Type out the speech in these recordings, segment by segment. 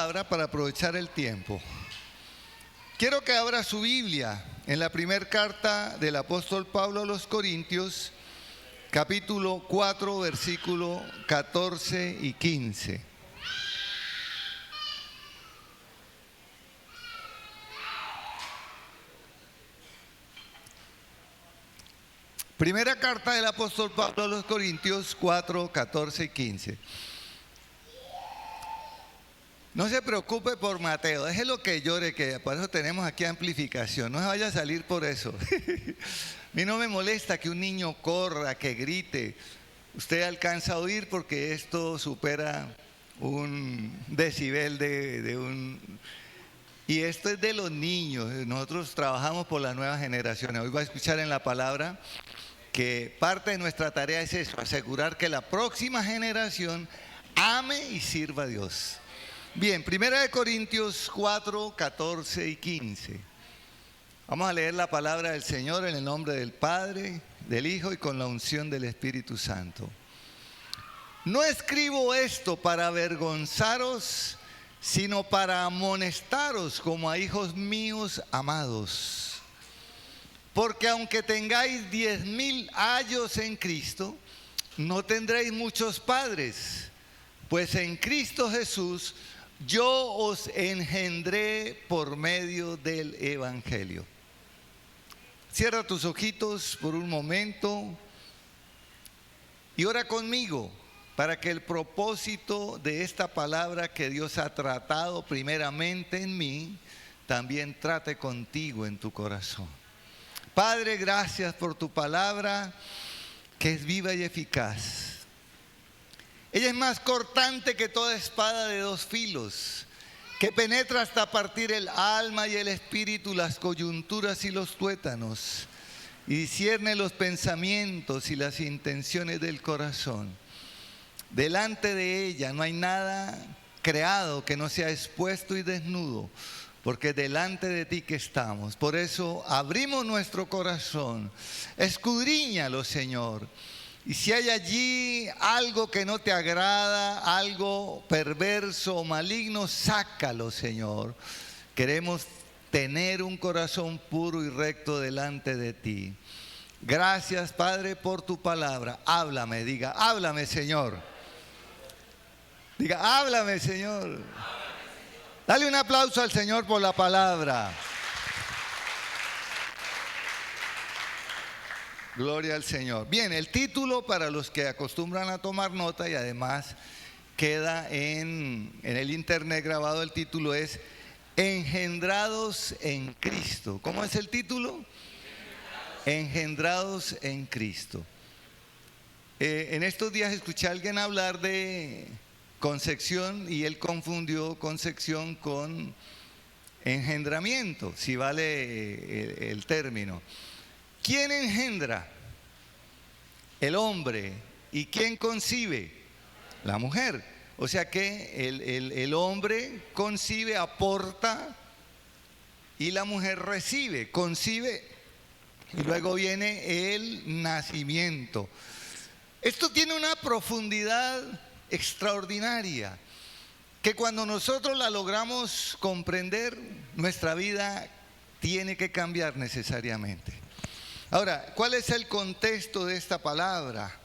palabra para aprovechar el tiempo. Quiero que abra su Biblia en la primera carta del apóstol Pablo a los Corintios, capítulo 4, versículo 14 y 15. Primera carta del apóstol Pablo a los Corintios 4, 14 y 15. No se preocupe por Mateo, déjelo que llore, que por eso tenemos aquí amplificación, no se vaya a salir por eso. A mí no me molesta que un niño corra, que grite. Usted alcanza a oír porque esto supera un decibel de un... Y esto es de los niños, nosotros trabajamos por las nuevas generaciones. Hoy va a escuchar en la palabra que parte de nuestra tarea es eso, asegurar que la próxima generación ame y sirva a Dios. Bien, 1 Corintios 4, 14 y 15. Vamos a leer la palabra del Señor en el nombre del Padre, del Hijo y con la unción del Espíritu Santo. No escribo esto para avergonzaros, sino para amonestaros como a hijos míos amados. Porque aunque tengáis 10,000 años en Cristo, no tendréis muchos padres, pues en Cristo Jesús yo os engendré por medio del Evangelio. Cierra tus ojitos por un momento y ora conmigo para que el propósito de esta palabra que Dios ha tratado primeramente en mí, también trate contigo en tu corazón. Padre, gracias por tu palabra que es viva y eficaz. Ella es más cortante que toda espada de dos filos, que penetra hasta partir el alma y el espíritu, las coyunturas y los tuétanos, y discierne los pensamientos y las intenciones del corazón. Delante de ella no hay nada creado que no sea expuesto y desnudo, porque delante de ti que estamos. Por eso abrimos nuestro corazón, escudriñalo, Señor. Y si hay allí algo que no te agrada, algo perverso o maligno, sácalo, Señor. Queremos tener un corazón puro y recto delante de ti. Gracias, Padre, por tu palabra. Háblame, diga, háblame, Señor. Diga, háblame, Señor. Dale un aplauso al Señor por la palabra. Gloria al Señor. Bien, el título para los que acostumbran a tomar nota y además queda en el internet grabado, el título es Engendrados en Cristo. ¿Cómo es el título? Engendrados en Cristo. En estos días escuché a alguien hablar de concepción y él confundió concepción con engendramiento, si vale el término. ¿Quién engendra? El hombre. ¿Y quién concibe? La mujer. O sea que el hombre concibe, aporta, y la mujer recibe, concibe, y luego viene el nacimiento. Esto tiene una profundidad extraordinaria, que cuando nosotros la logramos comprender, nuestra vida tiene que cambiar necesariamente. Ahora, ¿cuál es el contexto de esta palabra?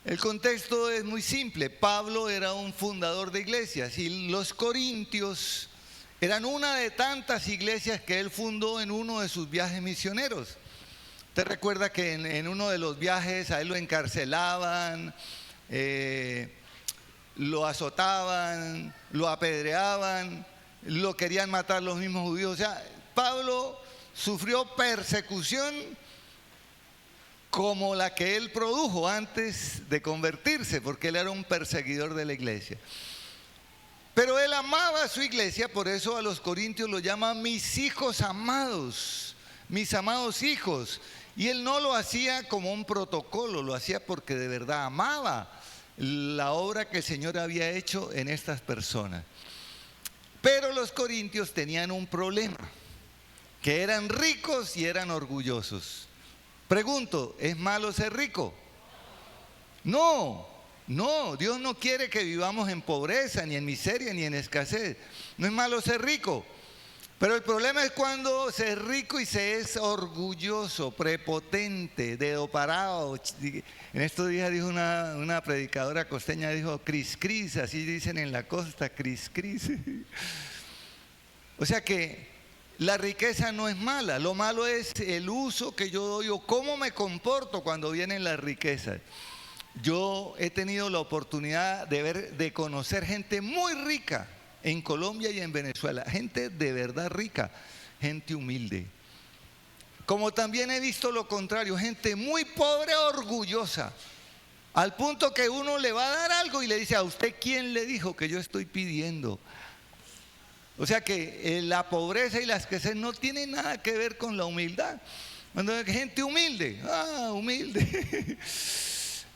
El contexto es muy simple. Pablo era un fundador de iglesias y los corintios eran una de tantas iglesias que él fundó en uno de sus viajes misioneros. ¿Usted recuerda que en uno de los viajes a él lo encarcelaban, lo azotaban, lo apedreaban, lo querían matar los mismos judíos? O sea, Pablo sufrió persecución como la que él produjo antes de convertirse, porque él era un perseguidor de la iglesia. Pero él amaba a su iglesia, por eso a los corintios lo llama mis hijos amados, mis amados hijos. Y él no lo hacía como un protocolo, lo hacía porque de verdad amaba la obra que el Señor había hecho en estas personas. Pero los corintios tenían un problema, que eran ricos y eran orgullosos. Pregunto, ¿es malo ser rico? No, No, Dios no quiere que vivamos en pobreza, ni en miseria, ni en escasez. No es malo ser rico. Pero el problema es cuando se es rico y se es orgulloso, prepotente, dedo parado. En estos días dijo una predicadora costeña, dijo cris cris, así dicen en la costa, cris cris. O sea que la riqueza no es mala, lo malo es el uso que yo doy o cómo me comporto cuando vienen las riquezas. Yo he tenido la oportunidad de conocer gente muy rica en Colombia y en Venezuela, gente de verdad rica, gente humilde. Como también he visto lo contrario, gente muy pobre, orgullosa, al punto que uno le va a dar algo y le dice: ¿a usted quién le dijo que yo estoy pidiendo? O sea que la pobreza y la escasez no tienen nada que ver con la humildad. Cuando hay gente humilde, humilde.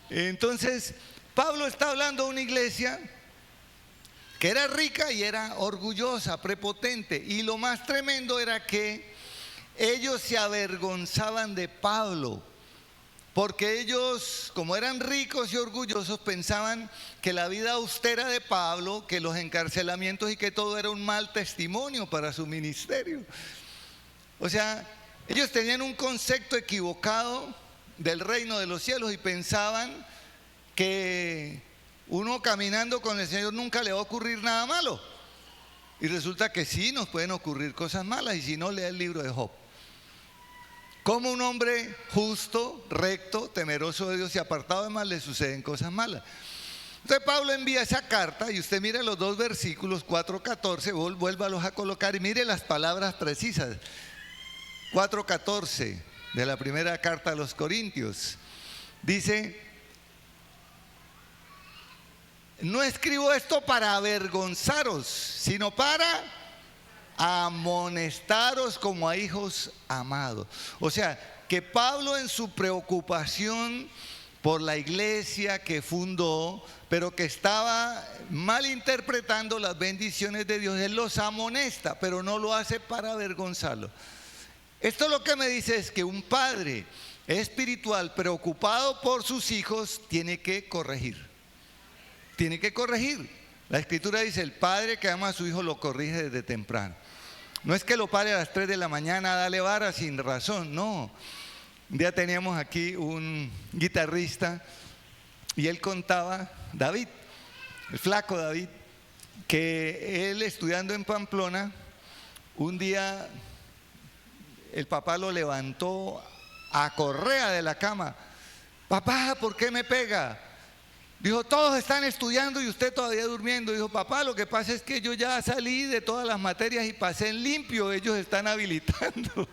Entonces, Pablo está hablando de una iglesia que era rica y era orgullosa, prepotente. Y lo más tremendo era que ellos se avergonzaban de Pablo, porque ellos, como eran ricos y orgullosos, pensaban que la vida austera de Pablo, que los encarcelamientos y que todo era un mal testimonio para su ministerio. O sea, ellos tenían un concepto equivocado del reino de los cielos y pensaban que uno caminando con el Señor nunca le va a ocurrir nada malo. Y resulta que sí, nos pueden ocurrir cosas malas, y si no, lea el libro de Job. Como un hombre justo, recto, temeroso de Dios y apartado de mal, le suceden cosas malas. Entonces Pablo envía esa carta y usted mire los dos versículos, 4:14, vuélvalos a colocar y mire las palabras precisas. 4:14 de la primera carta a los Corintios. Dice: no escribo esto para avergonzaros, sino para amonestaros como a hijos amados. O sea, que Pablo, en su preocupación por la iglesia que fundó, pero que estaba malinterpretando las bendiciones de Dios, él los amonesta, pero no lo hace para avergonzarlos. Esto lo que me dice es que un padre espiritual preocupado por sus hijos tiene que corregir. Tiene que corregir. La escritura dice: el padre que ama a su hijo lo corrige desde temprano. No es que lo pare a las 3 de la mañana a darle vara sin razón, no. Un día teníamos aquí un guitarrista y él contaba, David, el flaco David, que él, estudiando en Pamplona, un día el papá lo levantó a correa de la cama. Papá, ¿por qué me pega? Dijo: todos están estudiando y usted todavía durmiendo. Dijo: papá, lo que pasa es que yo ya salí de todas las materias y pasé en limpio, ellos están habilitando.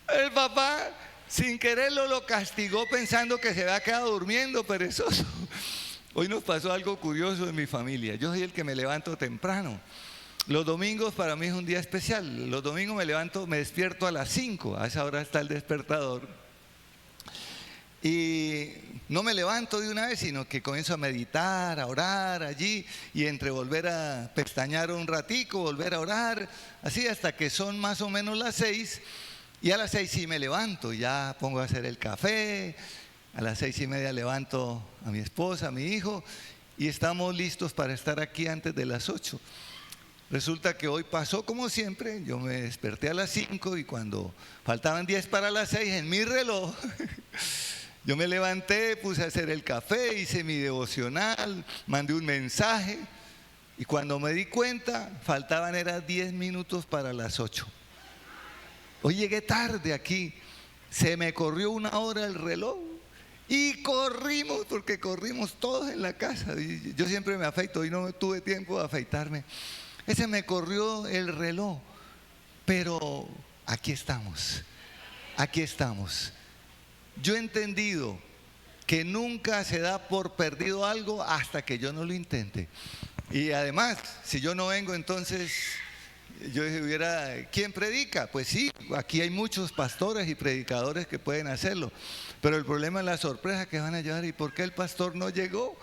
El papá, sin quererlo, lo castigó pensando que se había quedado durmiendo, perezoso. Hoy nos pasó algo curioso en mi familia. Yo soy el que me levanto temprano. Los domingos para mí es un día especial. Los domingos me despierto a las 5, a esa hora está el despertador. Y no me levanto de una vez, sino que comienzo a meditar, a orar allí, y entre volver a pestañear un ratico, volver a orar, así hasta que son más o menos las 6, y a las 6 sí me levanto, ya pongo a hacer el café, a las 6:30 levanto a mi esposa, a mi hijo, y estamos listos para estar aquí antes de las 8. Resulta que hoy pasó como siempre, yo me desperté a las 5 y cuando faltaban 10 para las 6 en mi reloj, yo me levanté, puse a hacer el café, hice mi devocional, mandé un mensaje y cuando me di cuenta faltaban 10 minutos para las 8. Hoy llegué tarde aquí, se me corrió 1 hora el reloj y corrimos, porque corrimos todos en la casa. Y yo siempre me afeito, hoy no tuve tiempo de afeitarme. Ese me corrió el reloj, pero aquí estamos, aquí estamos. Yo he entendido que nunca se da por perdido algo hasta que yo no lo intente. Y además, si yo no vengo, entonces yo hubiera, ¿quién predica? Pues sí, aquí hay muchos pastores y predicadores que pueden hacerlo, pero el problema es la sorpresa que van a llevar. ¿Y por qué el pastor no llegó?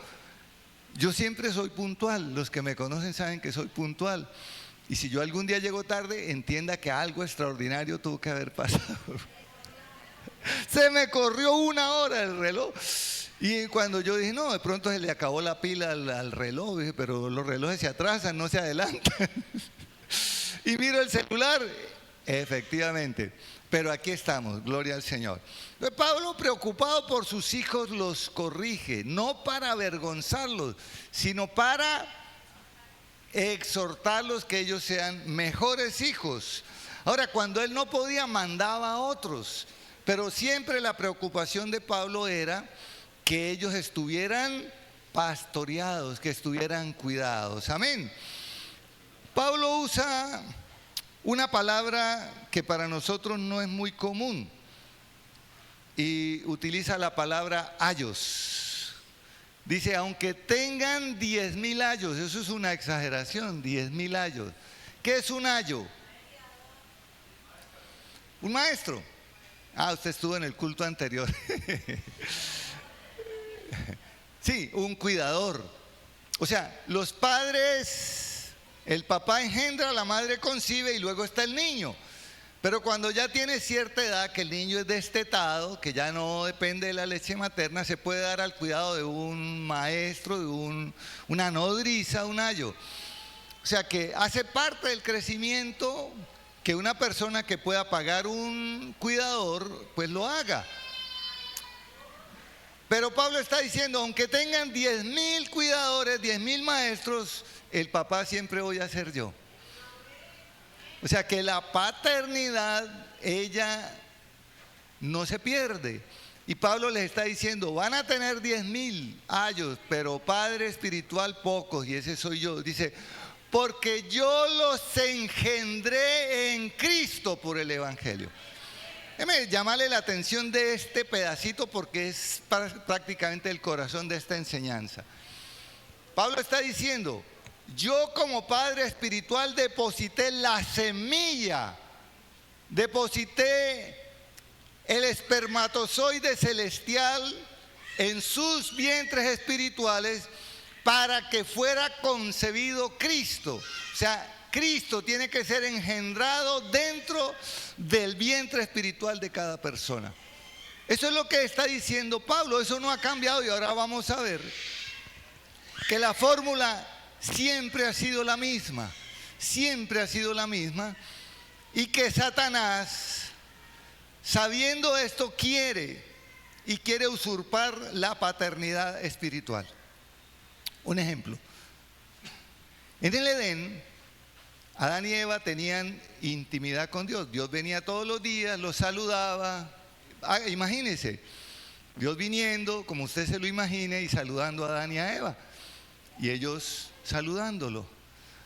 Yo siempre soy puntual, los que me conocen saben que soy puntual. Y si yo algún día llego tarde, entienda que algo extraordinario tuvo que haber pasado. Se me corrió 1 hora el reloj. Y cuando yo dije, no, de pronto se le acabó la pila al reloj, dije, pero los relojes se atrasan, no se adelantan. Y miro el celular, efectivamente. Pero aquí estamos, gloria al Señor. Entonces, Pablo, preocupado por sus hijos, los corrige, no para avergonzarlos, sino para exhortarlos que ellos sean mejores hijos. Ahora, cuando él no podía, mandaba a otros, pero siempre la preocupación de Pablo era que ellos estuvieran pastoreados, que estuvieran cuidados. Amén. Pablo usa una palabra que para nosotros no es muy común y utiliza la palabra ayos. Dice, aunque tengan 10,000 ayos, eso es una exageración, 10,000 ayos. ¿Qué es un ayo? Un maestro. Ah, usted estuvo en el culto anterior. Sí, un cuidador. O sea, los padres, el papá engendra, la madre concibe y luego está el niño. Pero cuando ya tiene cierta edad, que el niño es destetado, que ya no depende de la leche materna, se puede dar al cuidado de un maestro, de una nodriza, un ayo. O sea que hace parte del crecimiento que una persona que pueda pagar un cuidador, pues lo haga. Pero Pablo está diciendo, aunque tengan 10,000 cuidadores, 10,000 maestros, el papá siempre voy a ser yo. O sea que la paternidad, ella no se pierde. Y Pablo les está diciendo, van a tener 10,000 ayos, pero padre espiritual pocos, y ese soy yo. Dice, porque yo los engendré en Cristo por el Evangelio. Déjeme llamarle la atención de este pedacito porque es prácticamente el corazón de esta enseñanza. Pablo está diciendo, yo como padre espiritual deposité la semilla, deposité el espermatozoide celestial en sus vientres espirituales para que fuera concebido Cristo. O sea, Cristo tiene que ser engendrado dentro del vientre espiritual de cada persona. Eso es lo que está diciendo Pablo, eso no ha cambiado y ahora vamos a ver que la fórmula siempre ha sido la misma, siempre ha sido la misma y que Satanás, sabiendo esto, quiere usurpar la paternidad espiritual. Un ejemplo, en el Edén, Adán y Eva tenían intimidad con Dios. Dios venía todos los días, los saludaba. Imagínense, Dios viniendo, como usted se lo imagine, y saludando a Adán y a Eva. Y ellos saludándolo.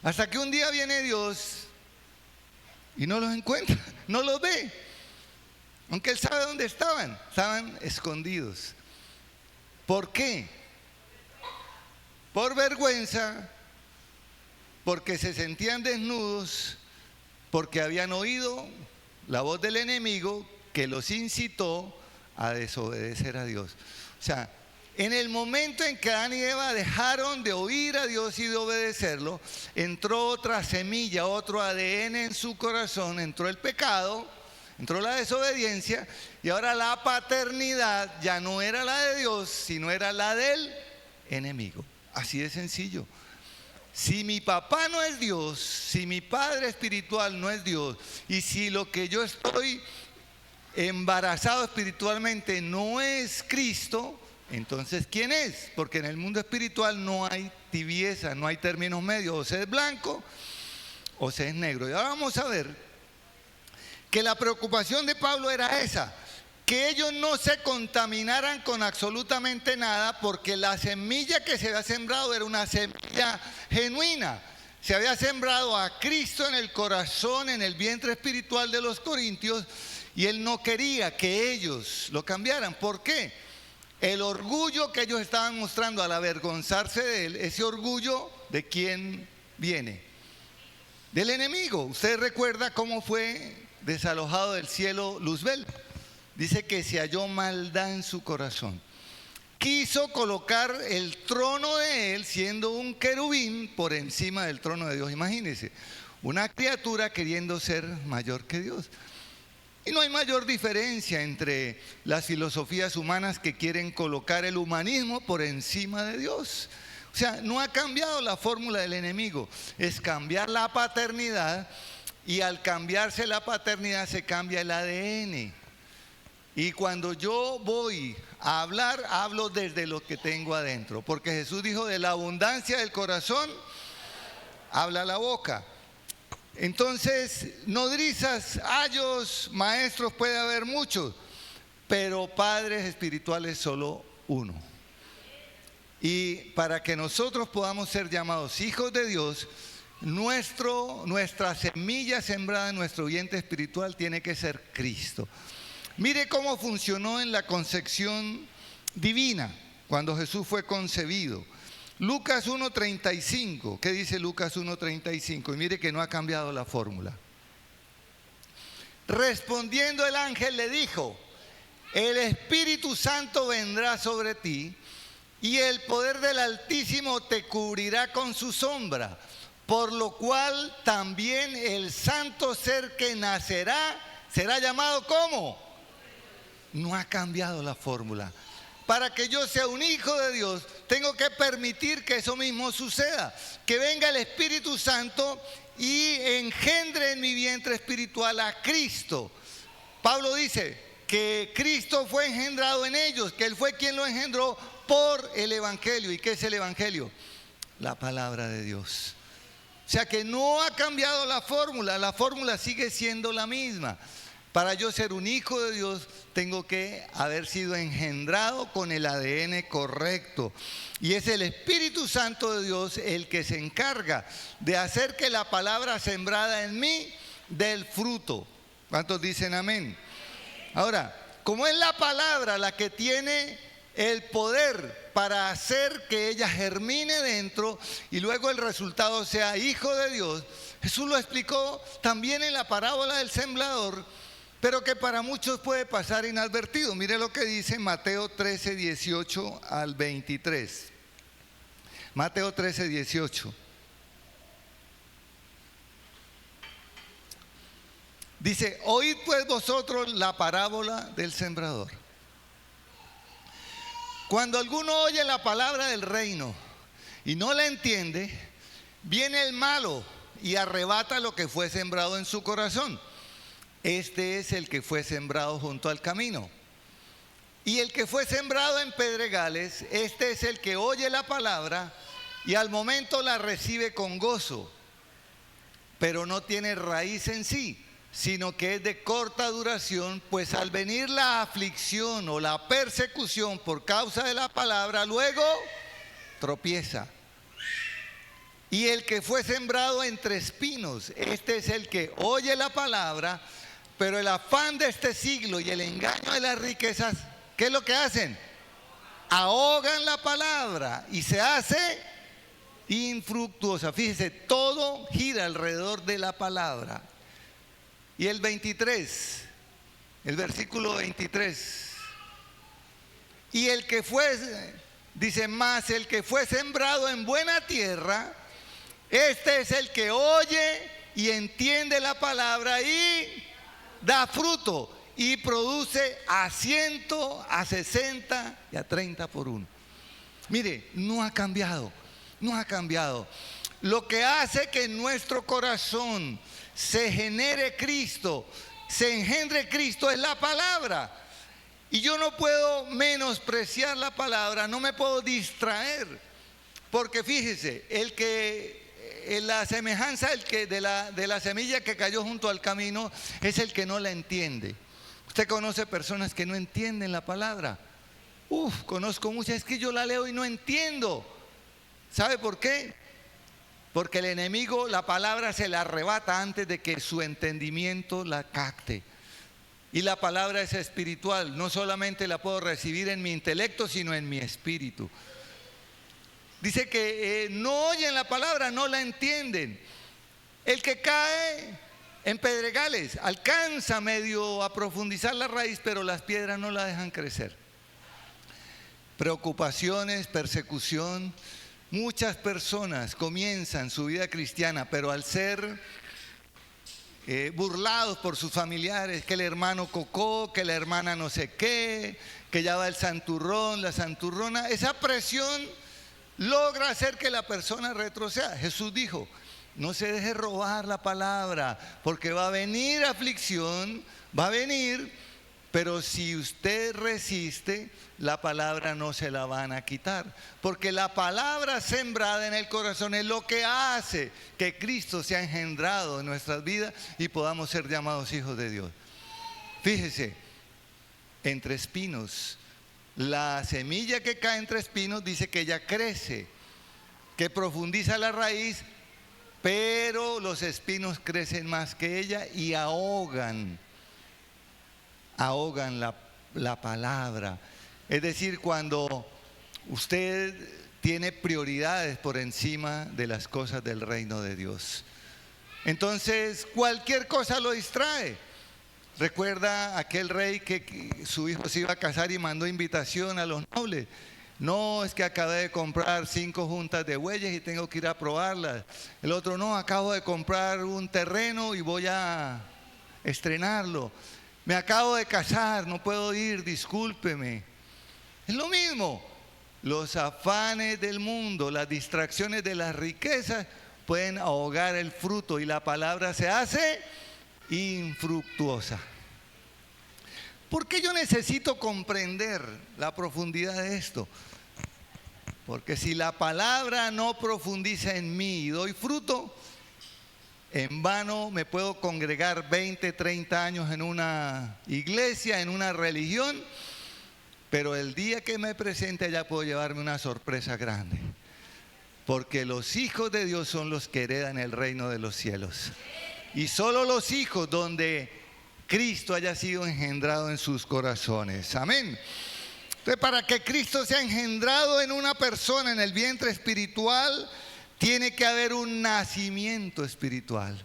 Hasta que un día viene Dios y no los encuentra, no los ve. Aunque Él sabe dónde estaban escondidos. ¿Por qué? Por vergüenza, porque se sentían desnudos, porque habían oído la voz del enemigo que los incitó a desobedecer a Dios. O sea, en el momento en que Adán y Eva dejaron de oír a Dios y de obedecerlo, entró otra semilla, otro ADN en su corazón, entró el pecado, entró la desobediencia y ahora la paternidad ya no era la de Dios, sino era la del enemigo. Así de sencillo. Si mi papá no es Dios, si mi padre espiritual no es Dios, y si lo que yo estoy embarazado espiritualmente no es Cristo, entonces ¿quién es? Porque en el mundo espiritual no hay tibieza, no hay términos medios, o se es blanco o se es negro. Y ahora vamos a ver que la preocupación de Pablo era esa, que ellos no se contaminaran con absolutamente nada, porque la semilla que se había sembrado era una semilla genuina. Se había sembrado a Cristo en el corazón, en el vientre espiritual de los corintios, y él no quería que ellos lo cambiaran. ¿Por qué? El orgullo que ellos estaban mostrando al avergonzarse de él, ese orgullo, ¿de quién viene? Del enemigo. Usted recuerda cómo fue desalojado del cielo Luzbel. Dice que se halló maldad en su corazón. Quiso colocar el trono de él, siendo un querubín, por encima del trono de Dios. Imagínense, una criatura queriendo ser mayor que Dios. Y no hay mayor diferencia entre las filosofías humanas que quieren colocar el humanismo por encima de Dios. O sea, no ha cambiado la fórmula del enemigo, es cambiar la paternidad, y al cambiarse la paternidad se cambia el ADN. Y cuando yo voy a hablar, hablo desde lo que tengo adentro, porque Jesús dijo: de la abundancia del corazón habla la boca. Entonces, nodrizas, ayos, maestros puede haber muchos, pero padres espirituales solo uno. Y para que nosotros podamos ser llamados hijos de Dios, nuestra semilla sembrada en nuestro vientre espiritual tiene que ser Cristo. Mire cómo funcionó en la concepción divina, cuando Jesús fue concebido. Lucas 1:35, ¿qué dice Lucas 1:35? Y mire que no ha cambiado la fórmula. Respondiendo el ángel le dijo: el Espíritu Santo vendrá sobre ti, y el poder del Altísimo te cubrirá con su sombra, por lo cual también el santo ser que nacerá será llamado ¿cómo? No ha cambiado la fórmula. Para que yo sea un hijo de Dios, tengo que permitir que eso mismo suceda, que venga el Espíritu Santo y engendre en mi vientre espiritual a Cristo. Pablo dice que Cristo fue engendrado en ellos, que Él fue quien lo engendró por el Evangelio. ¿Y qué es el Evangelio? La palabra de Dios. O sea que no ha cambiado la fórmula sigue siendo la misma. Para yo ser un hijo de Dios, tengo que haber sido engendrado con el ADN correcto. Y es el Espíritu Santo de Dios el que se encarga de hacer que la palabra sembrada en mí dé el fruto. ¿Cuántos dicen amén? Ahora, como es la palabra la que tiene el poder para hacer que ella germine dentro y luego el resultado sea hijo de Dios, Jesús lo explicó también en la parábola del sembrador, pero que para muchos puede pasar inadvertido. Mire lo que dice Mateo 13, 18 al 23. Mateo 13, 18. Dice: oíd pues vosotros la parábola del sembrador. Cuando alguno oye la palabra del reino y no la entiende, viene el malo y arrebata lo que fue sembrado en su corazón. Este es el que fue sembrado junto al camino. Y el que fue sembrado en pedregales, este es el que oye la palabra y al momento la recibe con gozo, pero no tiene raíz en sí, sino que es de corta duración, pues al venir la aflicción o la persecución por causa de la palabra, luego tropieza. Y el que fue sembrado entre espinos, este es el que oye la palabra, pero el afán de este siglo y el engaño de las riquezas, ¿qué es lo que hacen? Ahogan la palabra y se hace infructuosa. Fíjese, todo gira alrededor de la palabra. Y el 23, el versículo 23. Y el que fue, dice, más el que fue sembrado en buena tierra, este es el que oye y entiende la palabra y da fruto y produce a 100, a 60 y a 30 por uno. Mire, no ha cambiado. Lo que hace que en nuestro corazón se genere Cristo, se engendre Cristo, es la palabra. Y yo no puedo menospreciar la palabra, no me puedo distraer. Porque fíjese, la semejanza de la semilla que cayó junto al camino es el que no la entiende. Usted conoce personas que no entienden la palabra. Conozco muchas, es que yo la leo y no entiendo. ¿Sabe por qué? Porque el enemigo la palabra se la arrebata antes de que su entendimiento la capte. Y la palabra es espiritual, no solamente la puedo recibir en mi intelecto, sino en mi espíritu. Dice que no oyen la palabra, no la entienden. El que cae en pedregales alcanza medio a profundizar la raíz, pero las piedras no la dejan crecer. Preocupaciones, persecución. Muchas personas comienzan su vida cristiana, pero al ser burlados por sus familiares, que el hermano cocó, que la hermana no sé qué, que ya va el santurrón, la santurrona. Esa presión logra hacer que la persona retroceda. Jesús dijo, no se deje robar la palabra, porque va a venir aflicción, va a venir, pero si usted resiste, la palabra no se la van a quitar, porque la palabra sembrada en el corazón es lo que hace que Cristo sea engendrado en nuestras vidas y podamos ser llamados hijos de Dios. Fíjese, entre espinos, la semilla que cae entre espinos dice que ella crece, que profundiza la raíz, pero los espinos crecen más que ella y ahogan la palabra. Es decir, cuando usted tiene prioridades por encima de las cosas del reino de Dios, entonces cualquier cosa lo distrae. Recuerda aquel rey que su hijo se iba a casar y mandó invitación a los nobles. No, es que acabé de comprar 5 juntas de bueyes y tengo que ir a probarlas. El otro, no, acabo de comprar un terreno y voy a estrenarlo. Me acabo de casar, no puedo ir, discúlpeme. Es lo mismo. Los afanes del mundo, las distracciones de las riquezas pueden ahogar el fruto y la palabra se hace infructuosa. ¿Por qué yo necesito comprender la profundidad de esto? Porque si la palabra no profundiza en mí y doy fruto, en vano me puedo congregar 20, 30 años en una iglesia, en una religión, pero el día que me presente allá puedo llevarme una sorpresa grande. Porque los hijos de Dios son los que heredan el reino de los cielos. Y solo los hijos donde Cristo haya sido engendrado en sus corazones. Amén. Entonces, para que Cristo sea engendrado en una persona en el vientre espiritual, tiene que haber un nacimiento espiritual.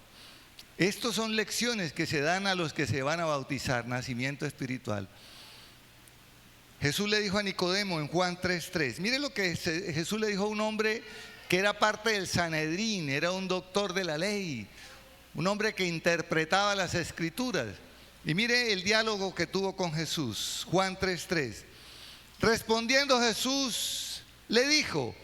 Estas son lecciones que se dan a los que se van a bautizar, nacimiento espiritual. Jesús le dijo a Nicodemo en Juan 3:3, mire lo que Jesús le dijo a un hombre que era parte del Sanedrín, era un doctor de la ley, un hombre que interpretaba las escrituras. Y mire el diálogo que tuvo con Jesús, Juan 3:3. Respondiendo Jesús le dijo,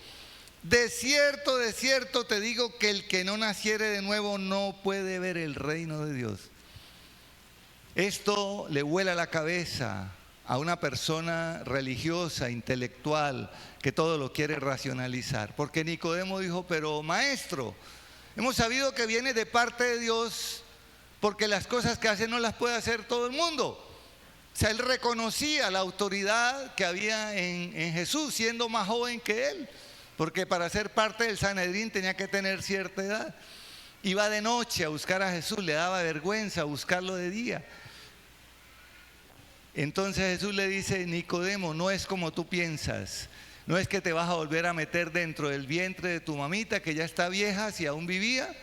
de cierto te digo que el que no naciere de nuevo no puede ver el reino de Dios. Esto le vuela la cabeza a una persona religiosa, intelectual, que todo lo quiere racionalizar. Porque Nicodemo dijo, pero maestro, hemos sabido que viene de parte de Dios porque las cosas que hace no las puede hacer todo el mundo. O sea, él reconocía la autoridad que había en Jesús, siendo más joven que él, porque para ser parte del Sanedrín tenía que tener cierta edad. Iba de noche a buscar a Jesús, le daba vergüenza buscarlo de día. Entonces Jesús le dice, Nicodemo, no es como tú piensas. No es que te vas a volver a meter dentro del vientre de tu mamita que ya está vieja, si aún vivía,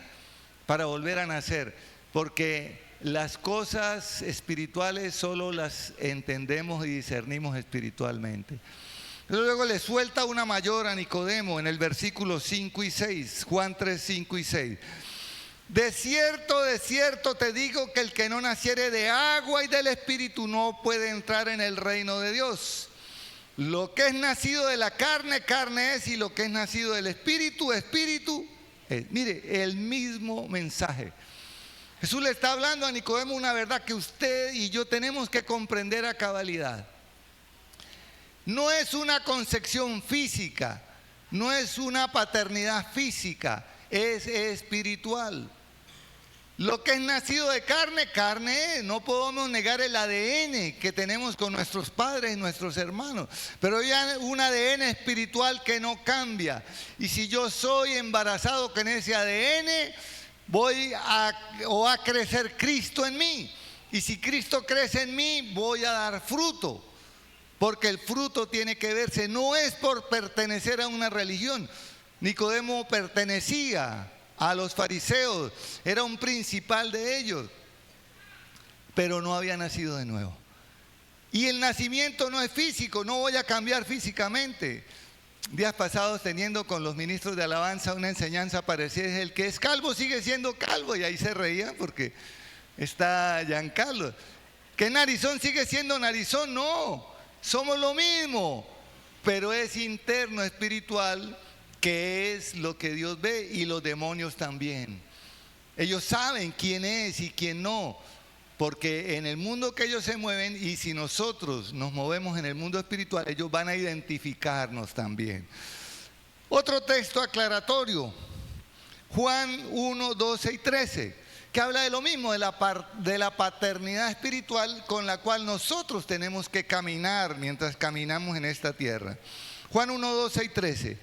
para volver a nacer. Porque las cosas espirituales solo las entendemos y discernimos espiritualmente. Luego le suelta una mayor a Nicodemo en el versículo 5 y 6, Juan 3, 5 y 6. De cierto te digo que el que no naciere de agua y del Espíritu no puede entrar en el reino de Dios. Lo que es nacido de la carne, carne es, y lo que es nacido del Espíritu, Espíritu es. Mire, el mismo mensaje. Jesús le está hablando a Nicodemo una verdad que usted y yo tenemos que comprender a cabalidad. No es una concepción física, no es una paternidad física, es espiritual. Lo que es nacido de carne, carne es. No podemos negar el ADN que tenemos con nuestros padres y nuestros hermanos. Pero hay un ADN espiritual que no cambia. Y si yo soy embarazado con ese ADN, va a crecer Cristo en mí. Y si Cristo crece en mí, voy a dar fruto. Porque el fruto tiene que verse. No es por pertenecer a una religión. Nicodemo pertenecía a los fariseos, era un principal de ellos, pero no había nacido de nuevo. Y el nacimiento no es físico, no voy a cambiar físicamente. Días pasados, teniendo con los ministros de alabanza una enseñanza parecida, el que es calvo sigue siendo calvo, y ahí se reían porque está Giancarlo. ¿Que narizón sigue siendo narizón? No, somos lo mismo, pero es interno, espiritual, que es lo que Dios ve, y los demonios también. Ellos saben quién es y quién no, porque en el mundo que ellos se mueven, y si nosotros nos movemos en el mundo espiritual, ellos van a identificarnos también. Otro texto aclaratorio, Juan 1, 12 y 13, que habla de lo mismo, de la paternidad espiritual con la cual nosotros tenemos que caminar mientras caminamos en esta tierra. Juan 1, 12 y 13.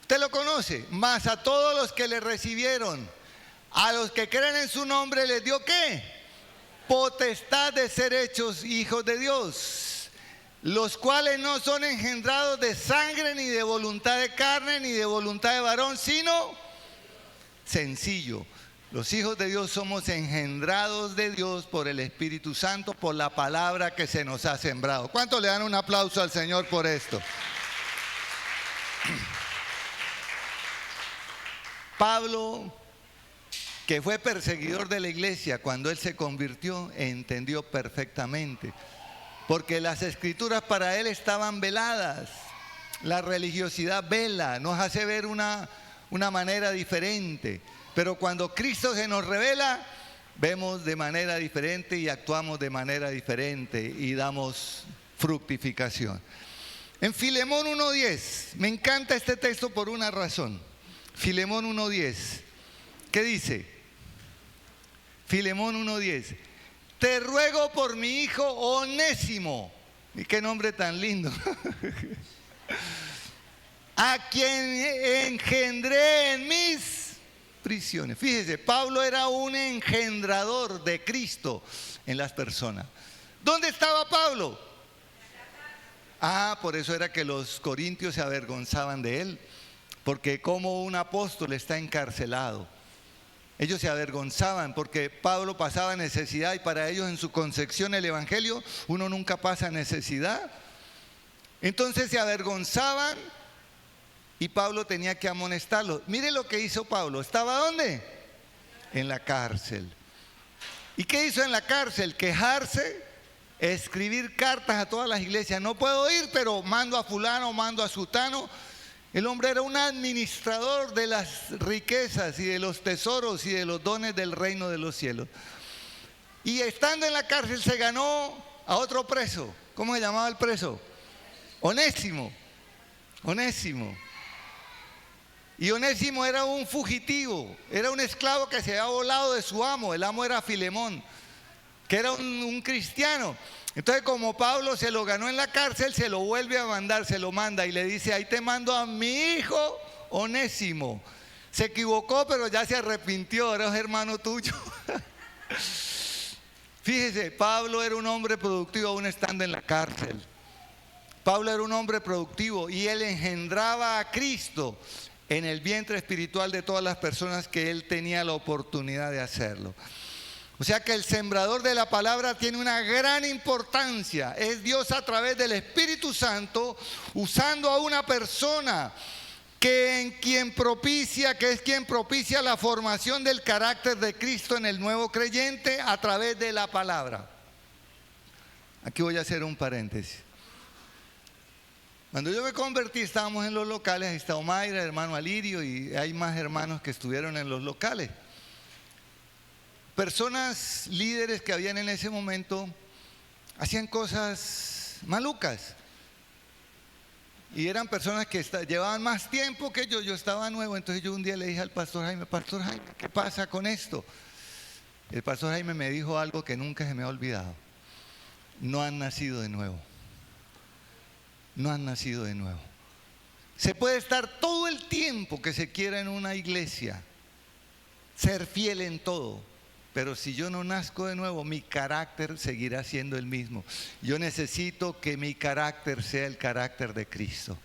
Usted lo conoce. Mas a todos los que le recibieron, a los que creen en su nombre, les dio ¿qué? Potestad de ser hechos hijos de Dios, los cuales no son engendrados de sangre, ni de voluntad de carne, ni de voluntad de varón, sino sencillo. Los hijos de Dios somos engendrados de Dios por el Espíritu Santo, por la palabra que se nos ha sembrado. ¿Cuántos le dan un aplauso al Señor por esto? Pablo, que fue perseguidor de la iglesia, cuando él se convirtió, entendió perfectamente, porque las escrituras para él estaban veladas. La religiosidad vela, nos hace ver una manera diferente, pero cuando Cristo se nos revela, vemos de manera diferente y actuamos de manera diferente y damos fructificación. En Filemón 1:10, me encanta este texto por una razón. Filemón 1:10, ¿qué dice? Filemón 1:10, te ruego por mi hijo Onésimo, y qué nombre tan lindo, a quien engendré en mis prisiones. Fíjese, Pablo era un engendrador de Cristo en las personas. ¿Dónde estaba Pablo? Por eso era que los corintios se avergonzaban de él, porque como un apóstol está encarcelado. Ellos se avergonzaban porque Pablo pasaba necesidad, y para ellos en su concepción el evangelio, uno nunca pasa necesidad. Entonces se avergonzaban y Pablo tenía que amonestarlos. Mire lo que hizo Pablo. ¿Estaba dónde? En la cárcel. ¿Y qué hizo en la cárcel? Quejarse, escribir cartas a todas las iglesias. No puedo ir, pero mando a fulano, mando a sutano. El hombre era un administrador de las riquezas y de los tesoros y de los dones del reino de los cielos. Y estando en la cárcel se ganó a otro preso. ¿Cómo se llamaba el preso? Onésimo. Onésimo. Y Onésimo era un fugitivo, era un esclavo que se había volado de su amo. El amo era Filemón, que era un cristiano. Entonces, como Pablo se lo ganó en la cárcel, se lo vuelve a mandar, se lo manda y le dice: ahí te mando a mi hijo Onésimo. Se equivocó, pero ya se arrepintió, ahora es hermano tuyo. Fíjese, Pablo era un hombre productivo aún estando en la cárcel. Pablo era un hombre productivo y él engendraba a Cristo en el vientre espiritual de todas las personas que él tenía la oportunidad de hacerlo. O sea que el sembrador de la palabra tiene una gran importancia. Es Dios a través del Espíritu Santo usando a una persona que es quien propicia la formación del carácter de Cristo en el nuevo creyente a través de la palabra. Aquí voy a hacer un paréntesis. Cuando yo me convertí, estábamos en los locales, ahí está Omaira, el hermano Alirio, y hay más hermanos que estuvieron en los locales. Personas, líderes que habían en ese momento, hacían cosas malucas. Y eran personas que llevaban más tiempo que yo estaba nuevo. Entonces yo un día le dije al pastor Jaime, ¿qué pasa con esto? El pastor Jaime me dijo algo que nunca se me ha olvidado: no han nacido de nuevo. No han nacido de nuevo. Se puede estar todo el tiempo que se quiera en una iglesia, ser fiel en todo, pero si yo no nazco de nuevo, mi carácter seguirá siendo el mismo. Yo necesito que mi carácter sea el carácter de Cristo.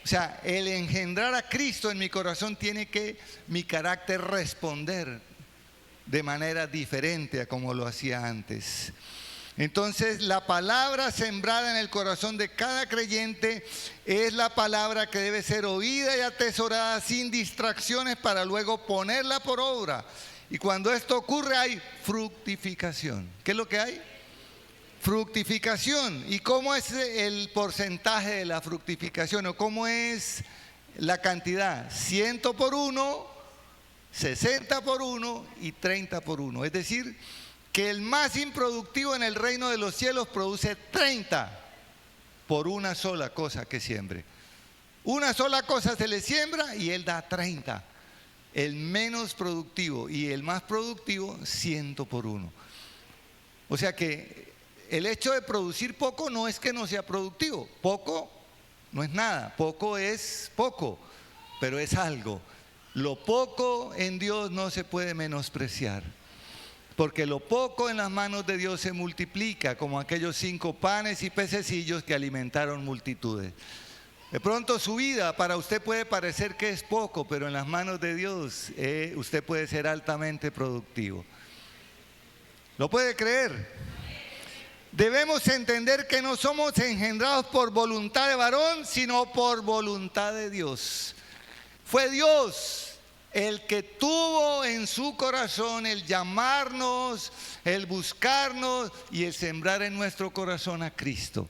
O sea, el engendrar a Cristo en mi corazón tiene que mi carácter responder de manera diferente a como lo hacía antes. Entonces, la palabra sembrada en el corazón de cada creyente es la palabra que debe ser oída y atesorada sin distracciones para luego ponerla por obra Y cuando esto ocurre hay fructificación. ¿Qué es lo que hay? Fructificación. ¿Y cómo es el porcentaje de la fructificación? ¿O cómo es la cantidad? 100 por 1, 60 por 1 y 30 por 1. Es decir, que el más improductivo en el reino de los cielos produce 30 por una sola cosa que siembre. Una sola cosa se le siembra y él da 30. El menos productivo y el más productivo, 100 por 1. O sea que el hecho de producir poco no es que no sea productivo. Poco no es nada, poco es poco, pero es algo. Lo poco en Dios no se puede menospreciar, porque lo poco en las manos de Dios se multiplica, como aquellos 5 panes y pececillos que alimentaron multitudes. De pronto su vida para usted puede parecer que es poco, pero en las manos de Dios usted puede ser altamente productivo. ¿Lo puede creer? Debemos entender que no somos engendrados por voluntad de varón, sino por voluntad de Dios. Fue Dios el que tuvo en su corazón el llamarnos, el buscarnos y el sembrar en nuestro corazón a Cristo.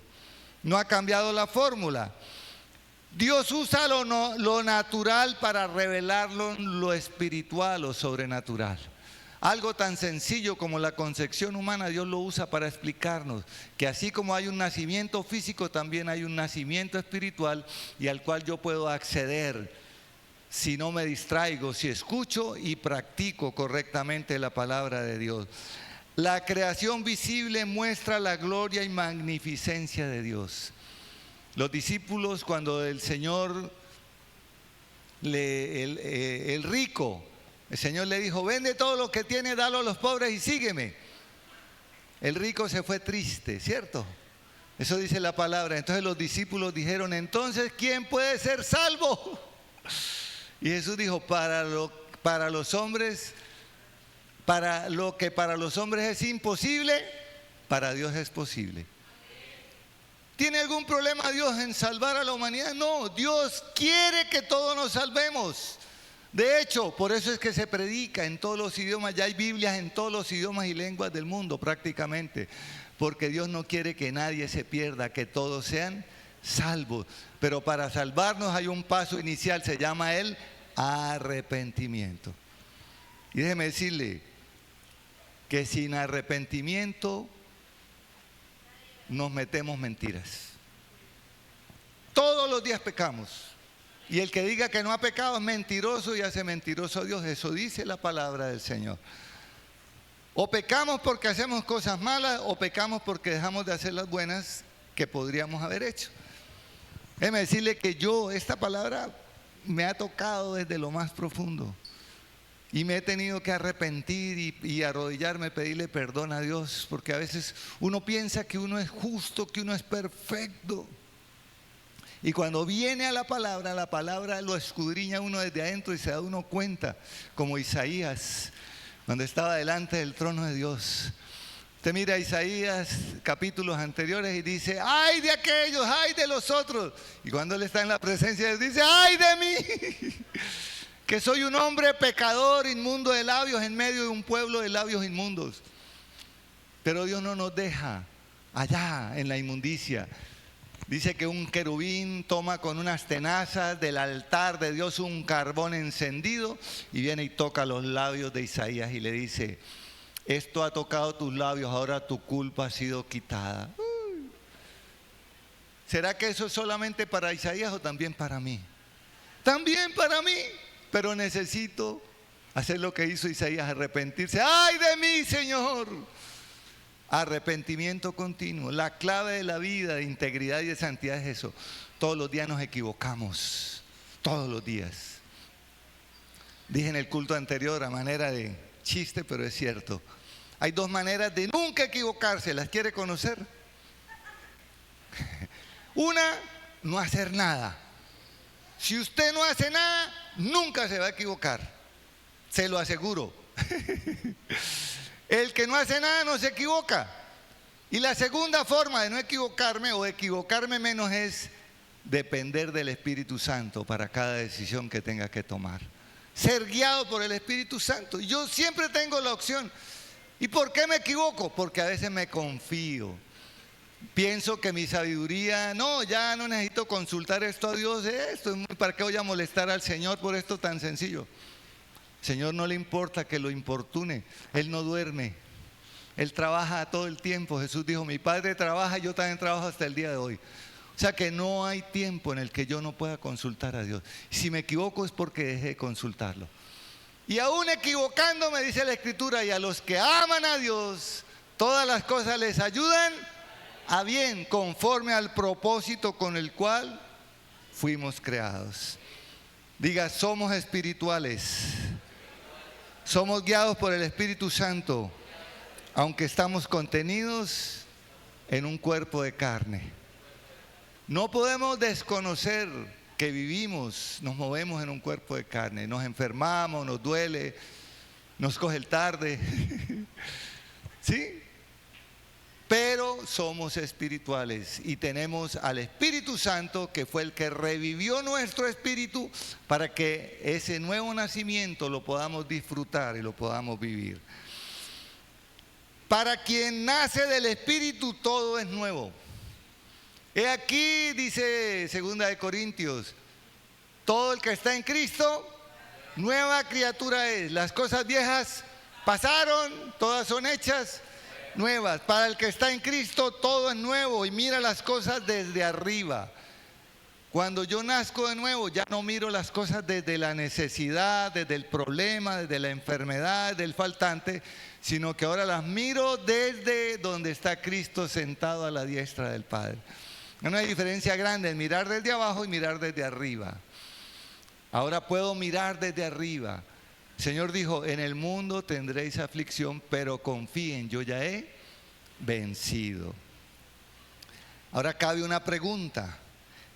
No ha cambiado la fórmula. Dios usa lo natural para revelar lo espiritual o sobrenatural. Algo tan sencillo como la concepción humana, Dios lo usa para explicarnos que así como hay un nacimiento físico, también hay un nacimiento espiritual y al cual yo puedo acceder si no me distraigo, si escucho y practico correctamente la palabra de Dios. La creación visible muestra la gloria y magnificencia de Dios. Los discípulos, cuando el Señor, el rico, el Señor le dijo, vende todo lo que tiene, dalo a los pobres y sígueme. El rico se fue triste, ¿cierto? Eso dice la palabra. Entonces los discípulos dijeron, entonces, ¿quién puede ser salvo? Y Jesús dijo, para los hombres, para lo que para los hombres es imposible, para Dios es posible. ¿Tiene algún problema Dios en salvar a la humanidad? No, Dios quiere que todos nos salvemos. De hecho, por eso es que se predica en todos los idiomas, ya hay Biblias en todos los idiomas y lenguas del mundo prácticamente, porque Dios no quiere que nadie se pierda, que todos sean salvos. Pero para salvarnos hay un paso inicial, se llama el arrepentimiento. Y déjeme decirle que sin arrepentimiento nos metemos mentiras. Todos los días pecamos. Y el que diga que no ha pecado es mentiroso y hace mentiroso a Dios. Eso dice la palabra del Señor. O pecamos porque hacemos cosas malas o pecamos porque dejamos de hacer las buenas que podríamos haber hecho. Déjeme decirle que esta palabra me ha tocado desde lo más profundo. Y me he tenido que arrepentir y arrodillarme, pedirle perdón a Dios, porque a veces uno piensa que uno es justo, que uno es perfecto. Y cuando viene a la palabra lo escudriña uno desde adentro y se da uno cuenta, como Isaías, cuando estaba delante del trono de Dios. Usted mira Isaías, capítulos anteriores, y dice, ¡ay de aquellos, ay de los otros! Y cuando él está en la presencia de Dios, dice, ¡ay de mí! Que soy un hombre pecador, inmundo de labios, en medio de un pueblo de labios inmundos. Pero Dios no nos deja allá en la inmundicia. Dice que un querubín toma con unas tenazas del altar de Dios un carbón encendido y viene y toca los labios de Isaías y le dice, esto ha tocado tus labios, ahora tu culpa ha sido quitada. ¿Será que eso es solamente para Isaías o también para mí? También para mí, pero necesito hacer lo que hizo Isaías, arrepentirse. ¡Ay de mí, Señor! Arrepentimiento continuo. La clave de la vida, de integridad y de santidad es eso. Todos los días nos equivocamos. Todos los días. Dije en el culto anterior a manera de chiste, pero es cierto. Hay 2 maneras de nunca equivocarse. ¿Las quiere conocer? Una, no hacer nada. Si usted no hace nada, nunca se va a equivocar. Se lo aseguro. El que no hace nada no se equivoca. Y la segunda forma de no equivocarme o equivocarme menos es depender del Espíritu Santo para cada decisión que tenga que tomar. ser guiado por el Espíritu Santo. Yo siempre tengo la opción. ¿Y por qué me equivoco? Porque a veces me confío. Pienso que mi sabiduría, no, ya no necesito consultar esto a Dios, ¿para qué voy a molestar al Señor por esto tan sencillo? Señor no le importa que lo importune, Él no duerme, Él trabaja todo el tiempo. Jesús dijo, mi Padre trabaja y yo también trabajo hasta el día de hoy. O sea que no hay tiempo en el que yo no pueda consultar a Dios. Si me equivoco es porque dejé de consultarlo. Y aún equivocándome, dice la Escritura, y a los que aman a Dios, todas las cosas les ayudan a bien, conforme al propósito con el cual fuimos creados. Diga, somos espirituales. Somos guiados por el Espíritu Santo, aunque estamos contenidos en un cuerpo de carne. No podemos desconocer que vivimos, nos movemos en un cuerpo de carne. Nos enfermamos, nos duele, nos coge el tarde. ¿Sí? Pero somos espirituales y tenemos al Espíritu Santo, que fue el que revivió nuestro espíritu para que ese nuevo nacimiento lo podamos disfrutar y lo podamos vivir. Para quien nace del Espíritu todo es nuevo. He aquí, dice 2 Corintios, todo el que está en Cristo, nueva criatura es. Las cosas viejas pasaron, todas son hechas nuevas. Para el que está en Cristo todo es nuevo y mira las cosas desde arriba. Cuando yo nazco de nuevo ya no miro las cosas desde la necesidad, desde el problema, desde la enfermedad, del faltante, sino que ahora las miro desde donde está Cristo sentado a la diestra del Padre. Hay una diferencia grande en mirar desde abajo y mirar desde arriba. Ahora puedo mirar desde arriba. El Señor dijo, en el mundo tendréis aflicción, pero confíen, yo ya he vencido. Ahora cabe una pregunta.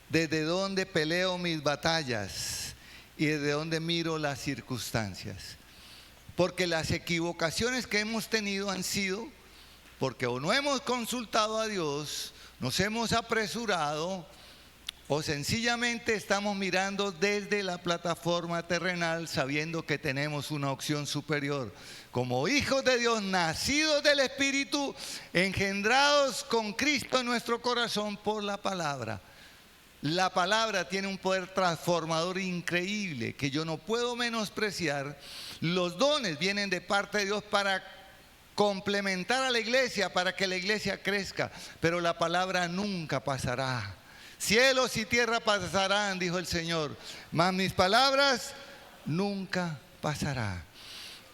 ¿Desde dónde peleo mis batallas? ¿Y desde dónde miro las circunstancias? Porque las equivocaciones que hemos tenido han sido porque o no hemos consultado a Dios, nos hemos apresurado, o sencillamente estamos mirando desde la plataforma terrenal sabiendo que tenemos una opción superior. Como hijos de Dios, nacidos del Espíritu, engendrados con Cristo en nuestro corazón por la palabra. La palabra tiene un poder transformador increíble que yo no puedo menospreciar. Los dones vienen de parte de Dios para complementar a la iglesia, para que la iglesia crezca, pero la palabra nunca pasará. Cielos y tierra pasarán, dijo el Señor, mas mis palabras nunca pasarán.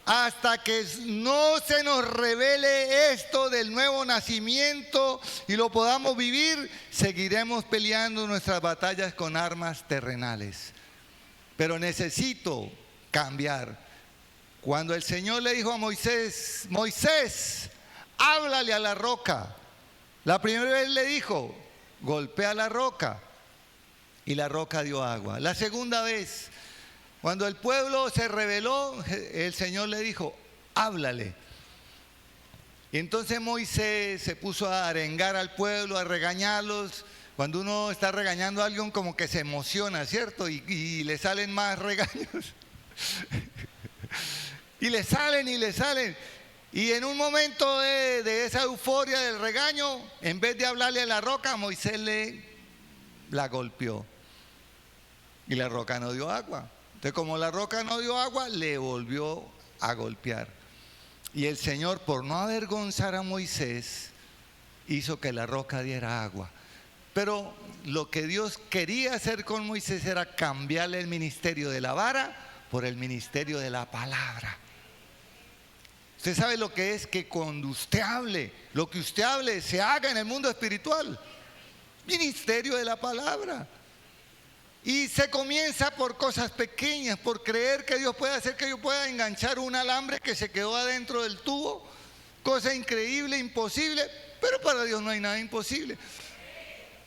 Hasta que no se nos revele esto del nuevo nacimiento y lo podamos vivir, seguiremos peleando nuestras batallas con armas terrenales. Pero necesito cambiar. Cuando el Señor le dijo a Moisés, Moisés, háblale a la roca. La primera vez le dijo, golpea la roca, y la roca dio agua. La segunda vez, cuando el pueblo se rebeló, el Señor le dijo, háblale. Y entonces Moisés se puso a arengar al pueblo, a regañarlos. Cuando uno está regañando a alguien como que se emociona, ¿cierto? Y le salen más regaños. Y le salen y le salen. Y en un momento de esa euforia del regaño, en vez de hablarle a la roca, Moisés la golpeó. Y la roca no dio agua. Entonces, como la roca no dio agua, le volvió a golpear. Y el Señor, por no avergonzar a Moisés, hizo que la roca diera agua. Pero lo que Dios quería hacer con Moisés era cambiarle el ministerio de la vara por el ministerio de la palabra. Usted sabe lo que es que cuando usted hable, lo que usted hable se haga en el mundo espiritual. Ministerio de la palabra. Y se comienza por cosas pequeñas, por creer que Dios puede hacer que yo pueda enganchar un alambre que se quedó adentro del tubo. Cosa increíble, imposible, pero para Dios no hay nada imposible.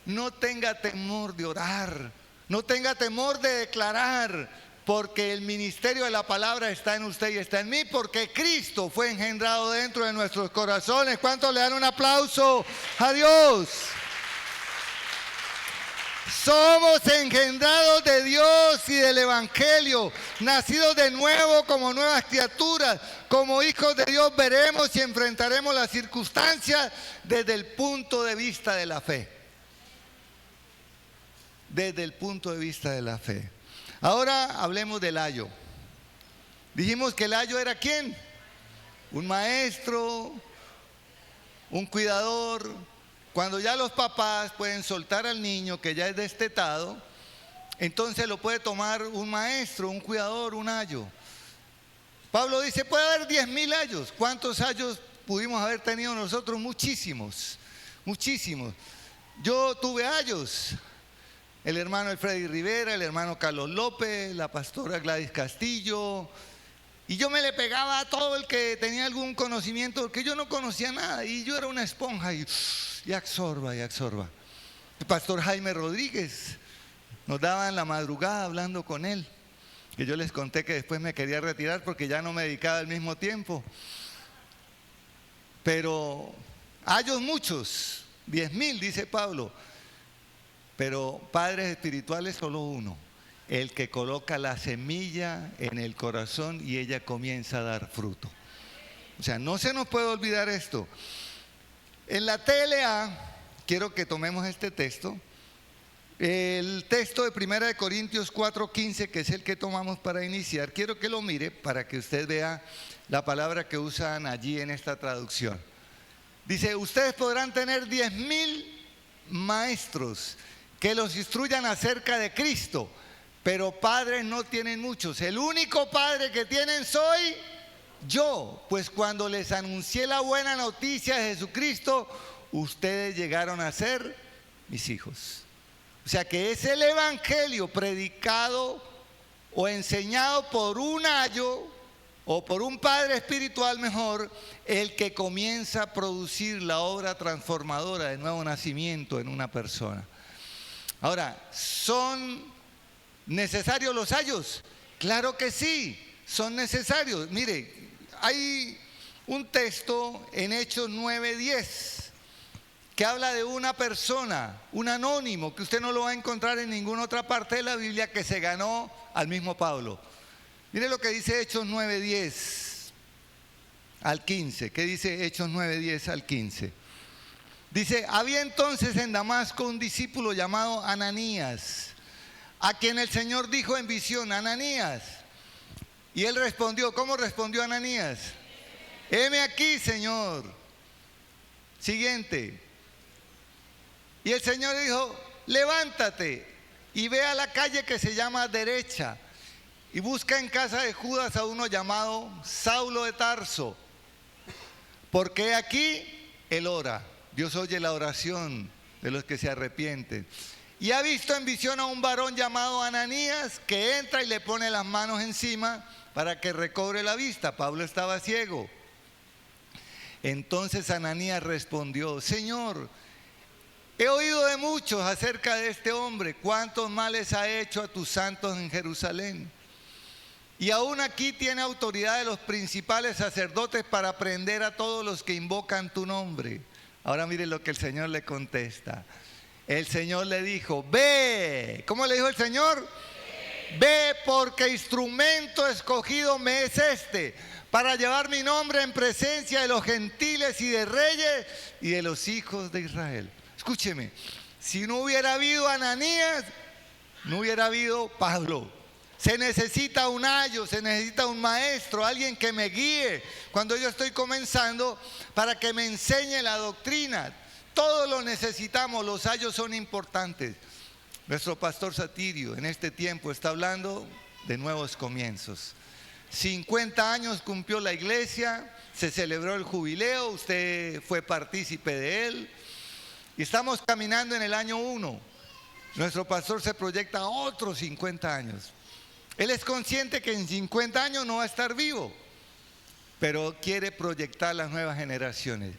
No tenga temor de orar, no tenga temor de declarar, porque el ministerio de la palabra está en usted y está en mí, porque Cristo fue engendrado dentro de nuestros corazones. ¿Cuántos le dan un aplauso a Dios? Somos engendrados de Dios y del Evangelio, nacidos de nuevo como nuevas criaturas. Como hijos de Dios veremos y enfrentaremos las circunstancias desde el punto de vista de la fe. Desde el punto de vista de la fe. Ahora hablemos del ayo. Dijimos que el ayo era ¿quién? Un maestro, un cuidador. Cuando ya los papás pueden soltar al niño que ya es destetado, entonces lo puede tomar un maestro, un cuidador, un ayo. Pablo dice, puede haber 10,000 ayos. ¿Cuántos ayos pudimos haber tenido nosotros? Muchísimos, muchísimos. Yo tuve ayos. El hermano Alfredo Rivera, el hermano Carlos López, la pastora Gladys Castillo. Y yo me le pegaba a todo el que tenía algún conocimiento, porque yo no conocía nada. Y yo era una esponja y absorba, y absorba. El pastor Jaime Rodríguez nos daba en la madrugada hablando con él. Que yo les conté que después me quería retirar porque ya no me dedicaba al mismo tiempo. Pero ayos muchos, 10,000 dice Pablo. Pero padres espirituales solo uno. El que coloca la semilla en el corazón y ella comienza a dar fruto. O sea, no se nos puede olvidar esto. En la TLA, quiero que tomemos este texto, el texto de 1 Corintios 4:15, que es el que tomamos para iniciar. Quiero que lo mire para que usted vea la palabra que usan allí en esta traducción. Dice, ustedes podrán tener 10,000 maestros que los instruyan acerca de Cristo, pero padres no tienen muchos. El único padre que tienen soy yo, pues cuando les anuncié la buena noticia de Jesucristo, ustedes llegaron a ser mis hijos. O sea que es el evangelio predicado o enseñado por un ayo o por un padre espiritual mejor, el que comienza a producir la obra transformadora de nuevo nacimiento en una persona. Ahora, ¿son necesarios los ayos? Claro que sí, son necesarios. Mire, hay un texto en Hechos 9:10 que habla de una persona, un anónimo, que usted no lo va a encontrar en ninguna otra parte de la Biblia, que se ganó al mismo Pablo. Mire lo que dice Hechos 9:10 al 15. ¿Qué dice Hechos 9:10 al 15? Dice, había entonces en Damasco un discípulo llamado Ananías, a quien el Señor dijo en visión, Ananías. Y él respondió, ¿cómo respondió Ananías? Heme aquí, Señor. Siguiente. Y el Señor dijo, levántate y ve a la calle que se llama Derecha y busca en casa de Judas a uno llamado Saulo de Tarso, porque aquí él ora. Dios oye la oración de los que se arrepienten. Y ha visto en visión a un varón llamado Ananías que entra y le pone las manos encima para que recobre la vista. Pablo estaba ciego. Entonces Ananías respondió, Señor, he oído de muchos acerca de este hombre, cuántos males ha hecho a tus santos en Jerusalén. Y aún aquí tiene autoridad de los principales sacerdotes para prender a todos los que invocan tu nombre. Ahora mire lo que el Señor le contesta. El Señor le dijo, ve. ¿Cómo le dijo el Señor? Ve, porque instrumento escogido me es este, para llevar mi nombre en presencia de los gentiles y de reyes y de los hijos de Israel. Escúcheme, si no hubiera habido Ananías, no hubiera habido Pablo. Se necesita un ayo, se necesita un maestro, alguien que me guíe cuando yo estoy comenzando, para que me enseñe la doctrina. Todos lo necesitamos, los ayos son importantes. Nuestro pastor Satirio en este tiempo está hablando de nuevos comienzos. 50 años cumplió la iglesia, se celebró el jubileo, usted fue partícipe de él. Y estamos caminando en el año 1. Nuestro pastor se proyecta a otros 50 años. Él es consciente que en 50 años no va a estar vivo, pero quiere proyectar las nuevas generaciones.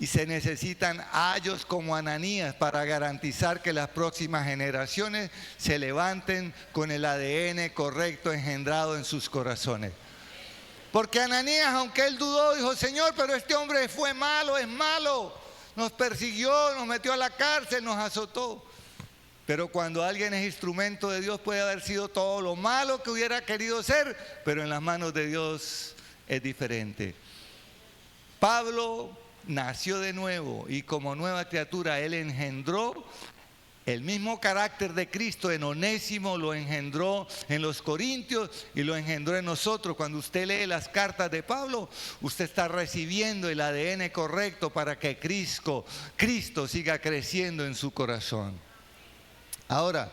Y se necesitan ayos como Ananías para garantizar que las próximas generaciones se levanten con el ADN correcto engendrado en sus corazones. Porque Ananías, aunque él dudó, dijo, Señor, pero este hombre fue malo, es malo. Nos persiguió, nos metió a la cárcel, nos azotó. Pero cuando alguien es instrumento de Dios puede haber sido todo lo malo que hubiera querido ser, pero en las manos de Dios es diferente. Pablo nació de nuevo y como nueva criatura él engendró el mismo carácter de Cristo. En Onésimo lo engendró en los Corintios y lo engendró en nosotros. Cuando usted lee las cartas de Pablo, usted está recibiendo el ADN correcto para que Cristo siga creciendo en su corazón. Ahora,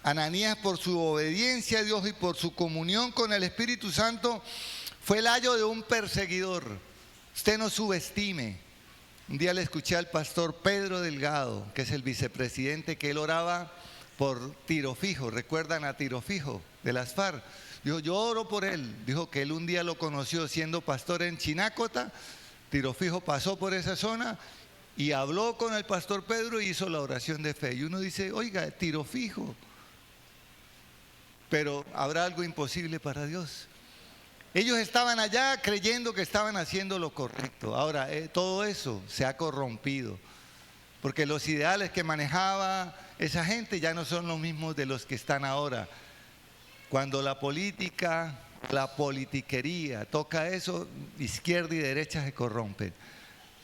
Ananías, por su obediencia a Dios y por su comunión con el Espíritu Santo, fue el ayo de un perseguidor. Usted no subestime. Un día le escuché al pastor Pedro Delgado, que es el vicepresidente, que él oraba por Tiro Fijo. ¿Recuerdan a Tiro Fijo de las FARC? Dijo, yo oro por él. Dijo que él un día lo conoció siendo pastor en Chinácota. Tiro Fijo pasó por esa zona y habló con el pastor Pedro y hizo la oración de fe. Y uno dice, oiga, Tiro Fijo. Pero ¿habrá algo imposible para Dios? Ellos estaban allá creyendo que estaban haciendo lo correcto. Ahora, todo eso se ha corrompido, porque los ideales que manejaba esa gente ya no son los mismos de los que están ahora. Cuando la política, la politiquería toca eso, izquierda y derecha se corrompen.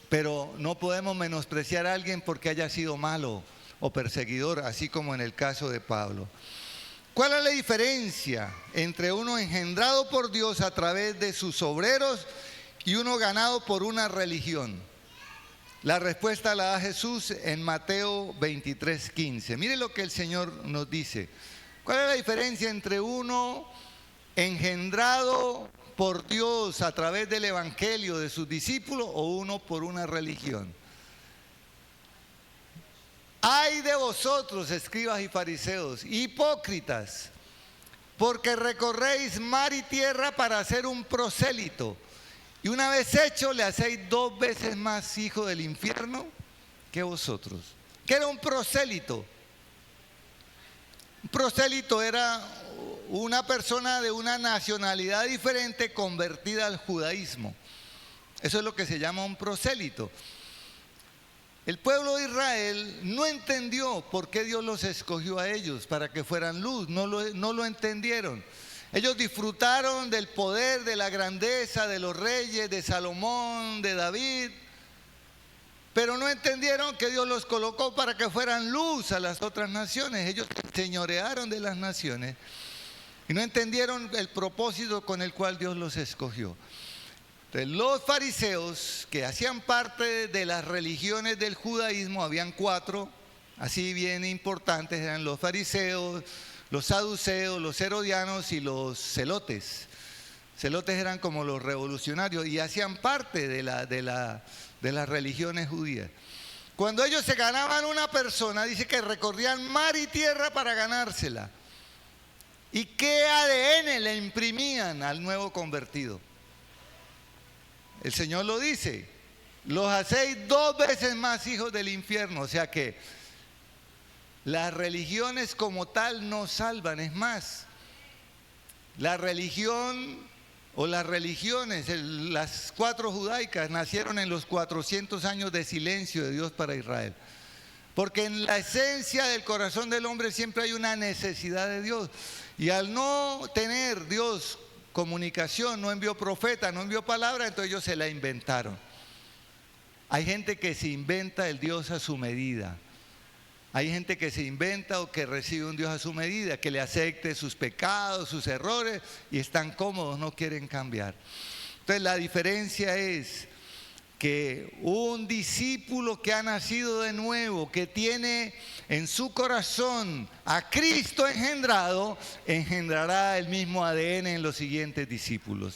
Pero no podemos menospreciar a alguien porque haya sido malo o perseguidor, así como en el caso de Pablo. ¿Cuál es la diferencia entre uno engendrado por Dios a través de sus obreros y uno ganado por una religión? La respuesta la da Jesús en Mateo 23:15. Mire lo que el Señor nos dice. ¿Cuál es la diferencia entre uno engendrado por Dios a través del evangelio de sus discípulos o uno por una religión? ¡Ay de vosotros, escribas y fariseos, hipócritas! Porque recorréis mar y tierra para hacer un prosélito, y una vez hecho le hacéis 2 veces más hijo del infierno que vosotros. ¿Qué era un prosélito? Un prosélito era una persona de una nacionalidad diferente convertida al judaísmo. Eso es lo que se llama un prosélito. El pueblo de Israel no entendió por qué Dios los escogió a ellos para que fueran luz, no lo entendieron. Ellos disfrutaron del poder, de la grandeza de los reyes, de Salomón, de David, pero no entendieron que Dios los colocó para que fueran luz a las otras naciones. Ellos señorearon de las naciones y no entendieron el propósito con el cual Dios los escogió. Entonces, los fariseos, que hacían parte de las religiones del judaísmo, habían 4, así bien importantes, eran los fariseos, los saduceos, los herodianos y los celotes. Celotes eran como los revolucionarios y hacían parte de las religiones judías. Cuando ellos se ganaban una persona, dice que recorrían mar y tierra para ganársela. ¿Y qué ADN le imprimían al nuevo convertido? El Señor lo dice, los hacéis 2 veces más hijos del infierno. O sea que las religiones como tal no salvan. Es más, la religión o las religiones, las 4 judaicas, nacieron en los 400 años de silencio de Dios para Israel. Porque en la esencia del corazón del hombre siempre hay una necesidad de Dios. Y al no tener Dios comunicación, no envió profeta, no envió palabra, entonces ellos se la inventaron. Hay gente que se inventa el Dios a su medida. Hay gente que se inventa o que recibe un Dios a su medida, que le acepte sus pecados, sus errores, y están cómodos, no quieren cambiar. Entonces la diferencia es que un discípulo que ha nacido de nuevo, que tiene en su corazón a Cristo engendrado, engendrará el mismo ADN en los siguientes discípulos.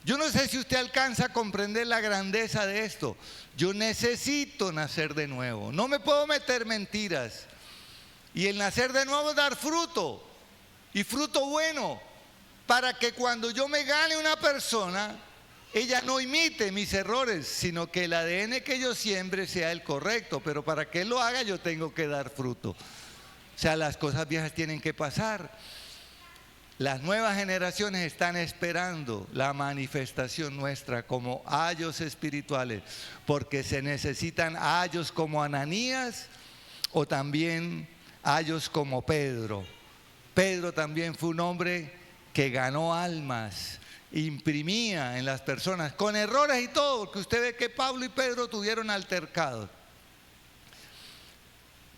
Yo no sé si usted alcanza a comprender la grandeza de esto. Yo necesito nacer de nuevo, no me puedo meter mentiras. Y el nacer de nuevo es dar fruto, y fruto bueno, para que cuando yo me gane una persona, ella no imite mis errores, sino que el ADN que yo siembre sea el correcto. Pero para que lo haga yo tengo que dar fruto. O sea, las cosas viejas tienen que pasar. Las nuevas generaciones están esperando la manifestación nuestra como ayos espirituales, porque se necesitan ayos como Ananías o también hayos como Pedro. Pedro también fue un hombre que ganó almas, imprimía en las personas, con errores y todo, porque usted ve que Pablo y Pedro tuvieron altercados.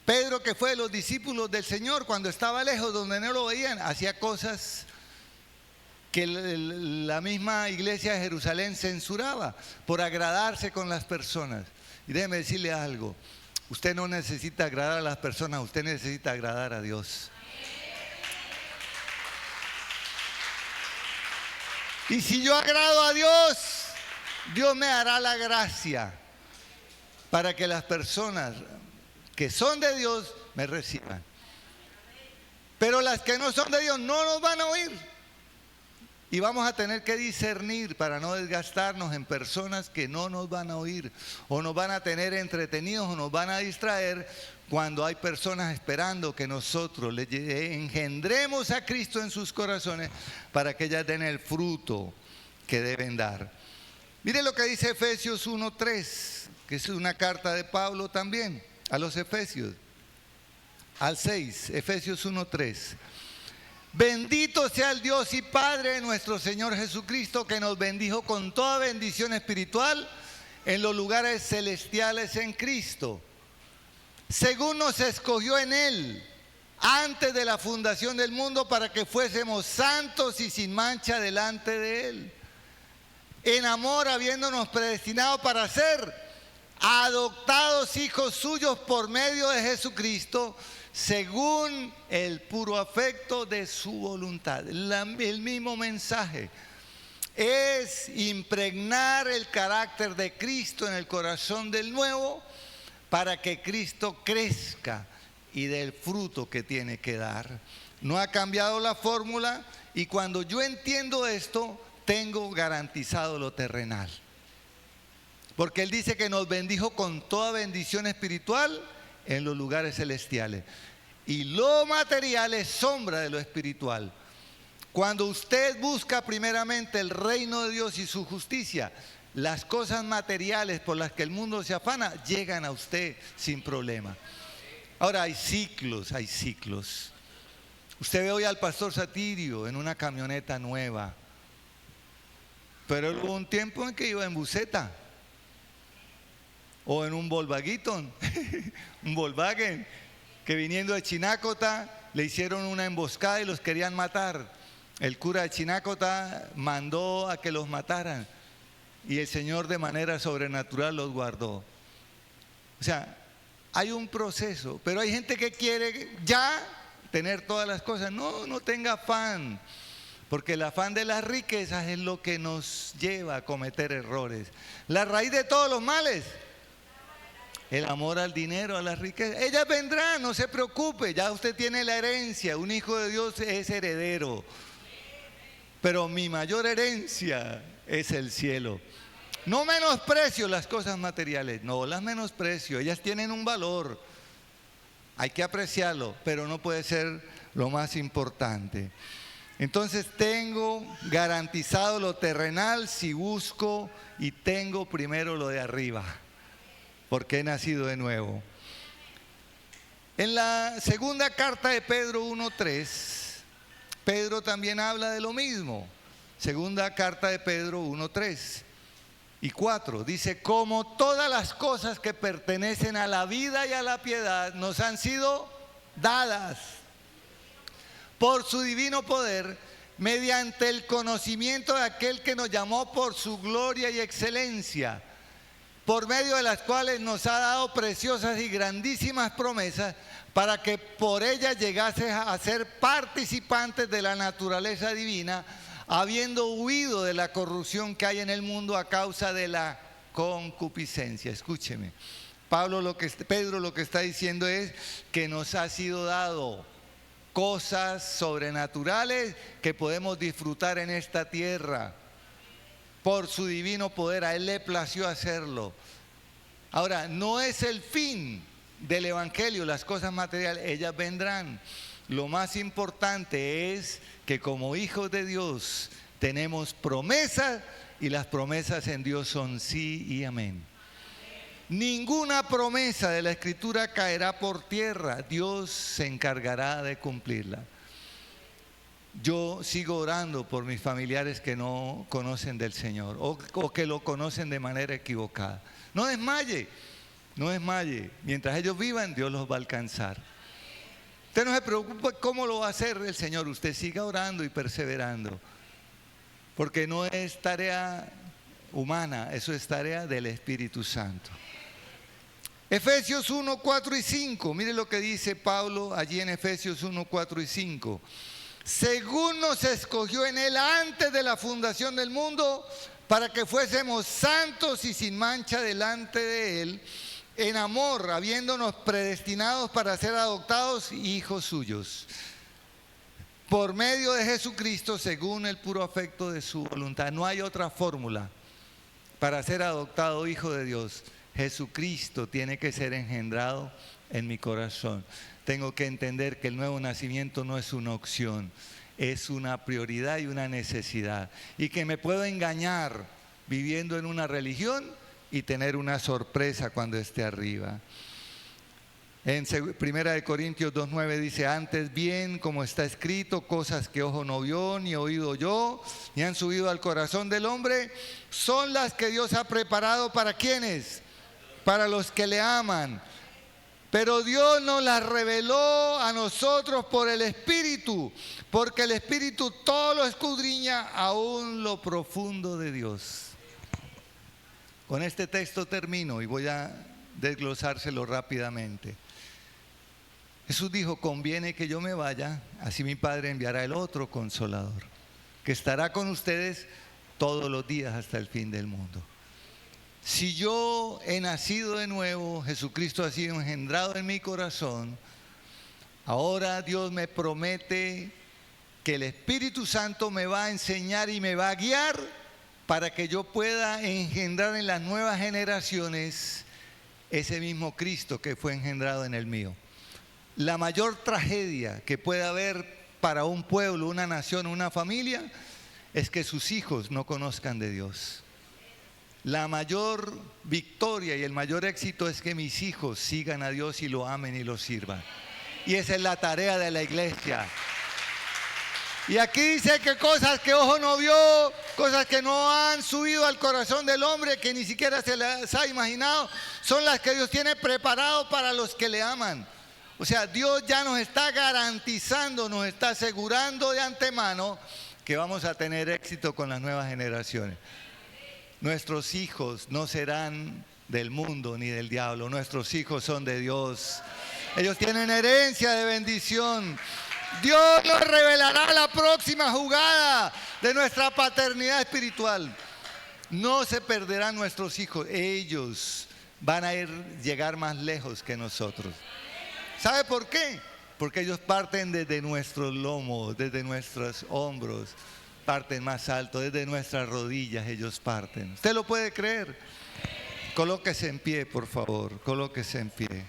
Pedro, que fue de los discípulos del Señor, cuando estaba lejos, donde no lo veían, hacía cosas que la misma iglesia de Jerusalén censuraba por agradarse con las personas. Y déjeme decirle algo, usted no necesita agradar a las personas, usted necesita agradar a Dios. Y si yo agrado a Dios, Dios me dará la gracia para que las personas que son de Dios me reciban. Pero las que no son de Dios no nos van a oír. Y vamos a tener que discernir para no desgastarnos en personas que no nos van a oír, o nos van a tener entretenidos, o nos van a distraer, cuando hay personas esperando que nosotros les engendremos a Cristo en sus corazones para que ellas den el fruto que deben dar. Mire lo que dice Efesios 1:3, que es una carta de Pablo también a los Efesios, al 6, Efesios 1:3. Bendito sea el Dios y Padre de nuestro Señor Jesucristo, que nos bendijo con toda bendición espiritual en los lugares celestiales en Cristo, según nos escogió en Él antes de la fundación del mundo, para que fuésemos santos y sin mancha delante de Él, en amor, habiéndonos predestinado para ser adoptados hijos suyos por medio de Jesucristo, según el puro afecto de su voluntad. El mismo mensaje es impregnar el carácter de Cristo en el corazón del nuevo, para que Cristo crezca y dé el fruto que tiene que dar. No ha cambiado la fórmula, y cuando yo entiendo esto, tengo garantizado lo terrenal. Porque Él dice que nos bendijo con toda bendición espiritual en los lugares celestiales. Y lo material es sombra de lo espiritual. Cuando usted busca primeramente el reino de Dios y su justicia, las cosas materiales por las que el mundo se afana llegan a usted sin problema. Ahora hay ciclos, hay ciclos. Usted ve hoy al pastor Satirio en una camioneta nueva, pero hubo un tiempo en que iba en buseta o en un Volkswagen, un Volkswagen, que viniendo de Chinacota le hicieron una emboscada y los querían matar. El cura de Chinacota mandó a que los mataran, y el Señor de manera sobrenatural los guardó. O sea, hay un proceso, pero hay gente que quiere ya tener todas las cosas. No, no tenga afán, porque el afán de las riquezas es lo que nos lleva a cometer errores. La raíz de todos los males, el amor al dinero, a las riquezas. Ellas vendrán, no se preocupe, ya usted tiene la herencia. Un hijo de Dios es heredero, pero mi mayor herencia es el cielo. No menosprecio las cosas materiales, no las menosprecio, ellas tienen un valor, hay que apreciarlo, pero no puede ser lo más importante. Entonces tengo garantizado lo terrenal si busco y tengo primero lo de arriba, porque he nacido de nuevo. En la segunda carta de Pedro 1:3, Pedro también habla de lo mismo. Segunda carta de Pedro 1:3 y 4, dice: como todas las cosas que pertenecen a la vida y a la piedad nos han sido dadas por su divino poder, mediante el conocimiento de aquel que nos llamó por su gloria y excelencia, por medio de las cuales nos ha dado preciosas y grandísimas promesas, para que por ellas llegases a ser participantes de la naturaleza divina, habiendo huido de la corrupción que hay en el mundo a causa de la concupiscencia. Escúcheme, Pedro lo que está diciendo es que nos ha sido dado cosas sobrenaturales que podemos disfrutar en esta tierra por su divino poder. A Él le plació hacerlo. Ahora, no es el fin del evangelio las cosas materiales, ellas vendrán. Lo más importante es que como hijos de Dios tenemos promesas, y las promesas en Dios son sí y amén. Ninguna promesa de la Escritura caerá por tierra. Dios se encargará de cumplirla. Yo sigo orando por mis familiares que no conocen del Señor o que lo conocen de manera equivocada. No desmaye, no desmaye. Mientras ellos vivan, Dios los va a alcanzar. Usted no se preocupe cómo lo va a hacer el Señor. Usted siga orando y perseverando. Porque no es tarea humana, eso es tarea del Espíritu Santo. Efesios 1, 4 y 5. Mire lo que dice Pablo allí en Efesios 1, 4 y 5. Según nos escogió en Él antes de la fundación del mundo, para que fuésemos santos y sin mancha delante de Él, en amor, habiéndonos predestinados para ser adoptados hijos suyos, por medio de Jesucristo, según el puro afecto de su voluntad. No hay otra fórmula para ser adoptado hijo de Dios. Jesucristo tiene que ser engendrado en mi corazón. Tengo que entender que el nuevo nacimiento no es una opción, es una prioridad y una necesidad. Y que me puedo engañar viviendo en una religión y tener una sorpresa cuando esté arriba. En 1 Corintios 2:9 dice, antes bien, como está escrito, cosas que ojo no vio, ni oído yo, ni han subido al corazón del hombre, son las que Dios ha preparado ¿para quiénes? Para los que le aman. Pero Dios nos las reveló a nosotros por el Espíritu, porque el Espíritu todo lo escudriña, aún lo profundo de Dios. Con este texto termino y voy a desglosárselo rápidamente. Jesús dijo, conviene que yo me vaya, así mi Padre enviará el otro Consolador, que estará con ustedes todos los días hasta el fin del mundo. Si yo he nacido de nuevo, Jesucristo ha sido engendrado en mi corazón, ahora Dios me promete que el Espíritu Santo me va a enseñar y me va a guiar para que yo pueda engendrar en las nuevas generaciones ese mismo Cristo que fue engendrado en el mío. La mayor tragedia que puede haber para un pueblo, una nación, una familia, es que sus hijos no conozcan de Dios. La mayor victoria y el mayor éxito es que mis hijos sigan a Dios y lo amen y lo sirvan. Y esa es la tarea de la iglesia. Y aquí dice que cosas que ojo no vio, cosas que no han subido al corazón del hombre, que ni siquiera se las ha imaginado, son las que Dios tiene preparado para los que le aman. O sea, Dios ya nos está garantizando, nos está asegurando de antemano que vamos a tener éxito con las nuevas generaciones. Nuestros hijos no serán del mundo ni del diablo, nuestros hijos son de Dios. Ellos tienen herencia de bendición. Dios nos revelará la próxima jugada de nuestra paternidad espiritual. No se perderán nuestros hijos, ellos van a llegar más lejos que nosotros. ¿Sabe por qué? Porque ellos parten desde nuestros lomos, desde nuestros hombros, parten más alto, desde nuestras rodillas ellos parten. ¿Usted lo puede creer? Colóquese en pie, por favor, colóquese en pie.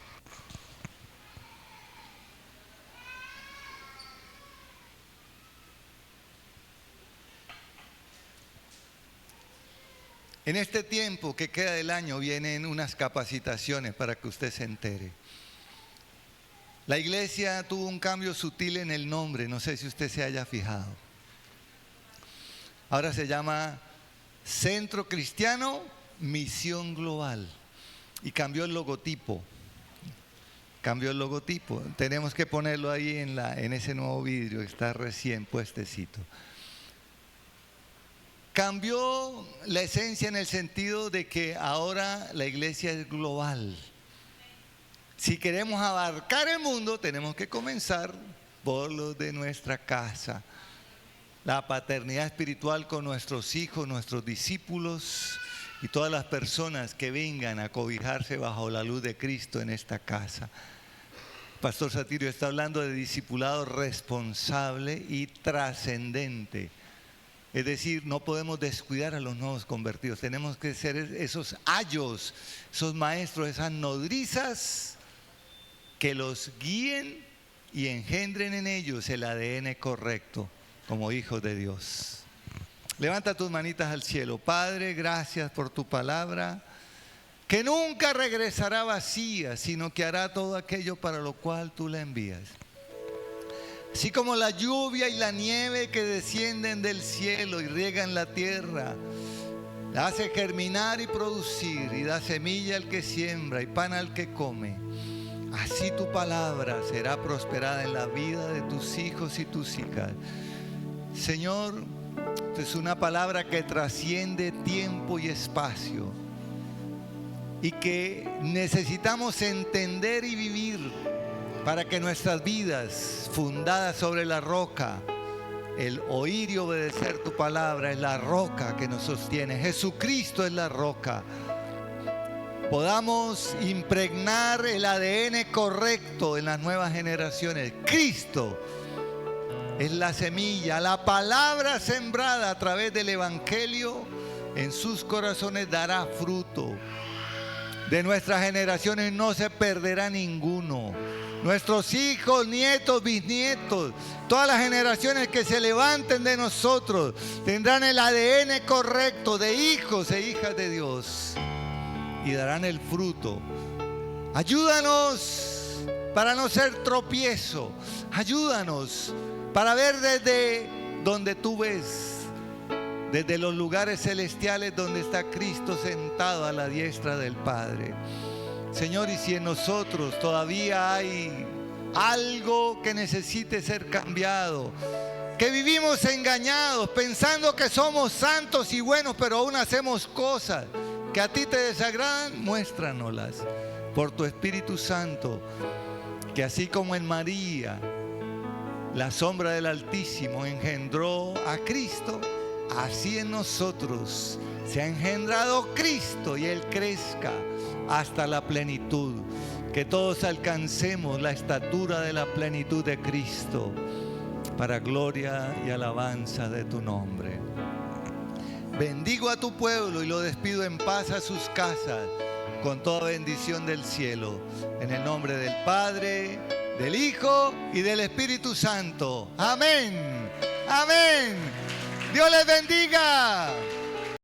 En este tiempo que queda del año vienen unas capacitaciones para que usted se entere. La iglesia tuvo un cambio sutil en el nombre, no sé si usted se haya fijado. Ahora se llama Centro Cristiano Misión Global y cambió el logotipo. Tenemos que ponerlo ahí en ese nuevo vidrio que está recién puestecito. Cambió la esencia en el sentido de que ahora la iglesia es global. Si queremos abarcar el mundo, tenemos que comenzar por los de nuestra casa. La paternidad espiritual con nuestros hijos, nuestros discípulos y todas las personas que vengan a cobijarse bajo la luz de Cristo en esta casa. Pastor Satirio está hablando de discipulado responsable y trascendente. Es decir, no podemos descuidar a los nuevos convertidos. Tenemos que ser esos ayos, esos maestros, esas nodrizas que los guíen y engendren en ellos el ADN correcto como hijos de Dios. Levanta tus manitas al cielo. Padre, gracias por tu palabra que nunca regresará vacía, sino que hará todo aquello para lo cual tú la envías. Así como la lluvia y la nieve que descienden del cielo y riegan la tierra, la hace germinar y producir, y da semilla al que siembra y pan al que come, así tu palabra será prosperada en la vida de tus hijos y tus hijas. Señor, esta es una palabra que trasciende tiempo y espacio y que necesitamos entender y vivir para que nuestras vidas fundadas sobre la roca, el oír y obedecer tu palabra es la roca que nos sostiene. Jesucristo es la roca. Podamos impregnar el ADN correcto en las nuevas generaciones. Cristo es la semilla, la palabra sembrada a través del Evangelio en sus corazones dará fruto. De nuestras generaciones no se perderá ninguno. Nuestros hijos, nietos, bisnietos, todas las generaciones que se levanten de nosotros tendrán el ADN correcto de hijos e hijas de Dios y darán el fruto. Ayúdanos para no ser tropiezo. Ayúdanos para ver desde donde tú ves, desde los lugares celestiales donde está Cristo sentado a la diestra del Padre. Señor, y si en nosotros todavía hay algo que necesite ser cambiado, que vivimos engañados, pensando que somos santos y buenos, pero aún hacemos cosas que a ti te desagradan, muéstranoslas por tu Espíritu Santo, que así como en María, la sombra del Altísimo engendró a Cristo, así en nosotros se ha engendrado Cristo y Él crezca hasta la plenitud, que todos alcancemos la estatura de la plenitud de Cristo, para gloria y alabanza de tu nombre. Bendigo a tu pueblo y lo despido en paz a sus casas, con toda bendición del cielo, en el nombre del Padre, del Hijo y del Espíritu Santo. Amén. Amén. Dios les bendiga.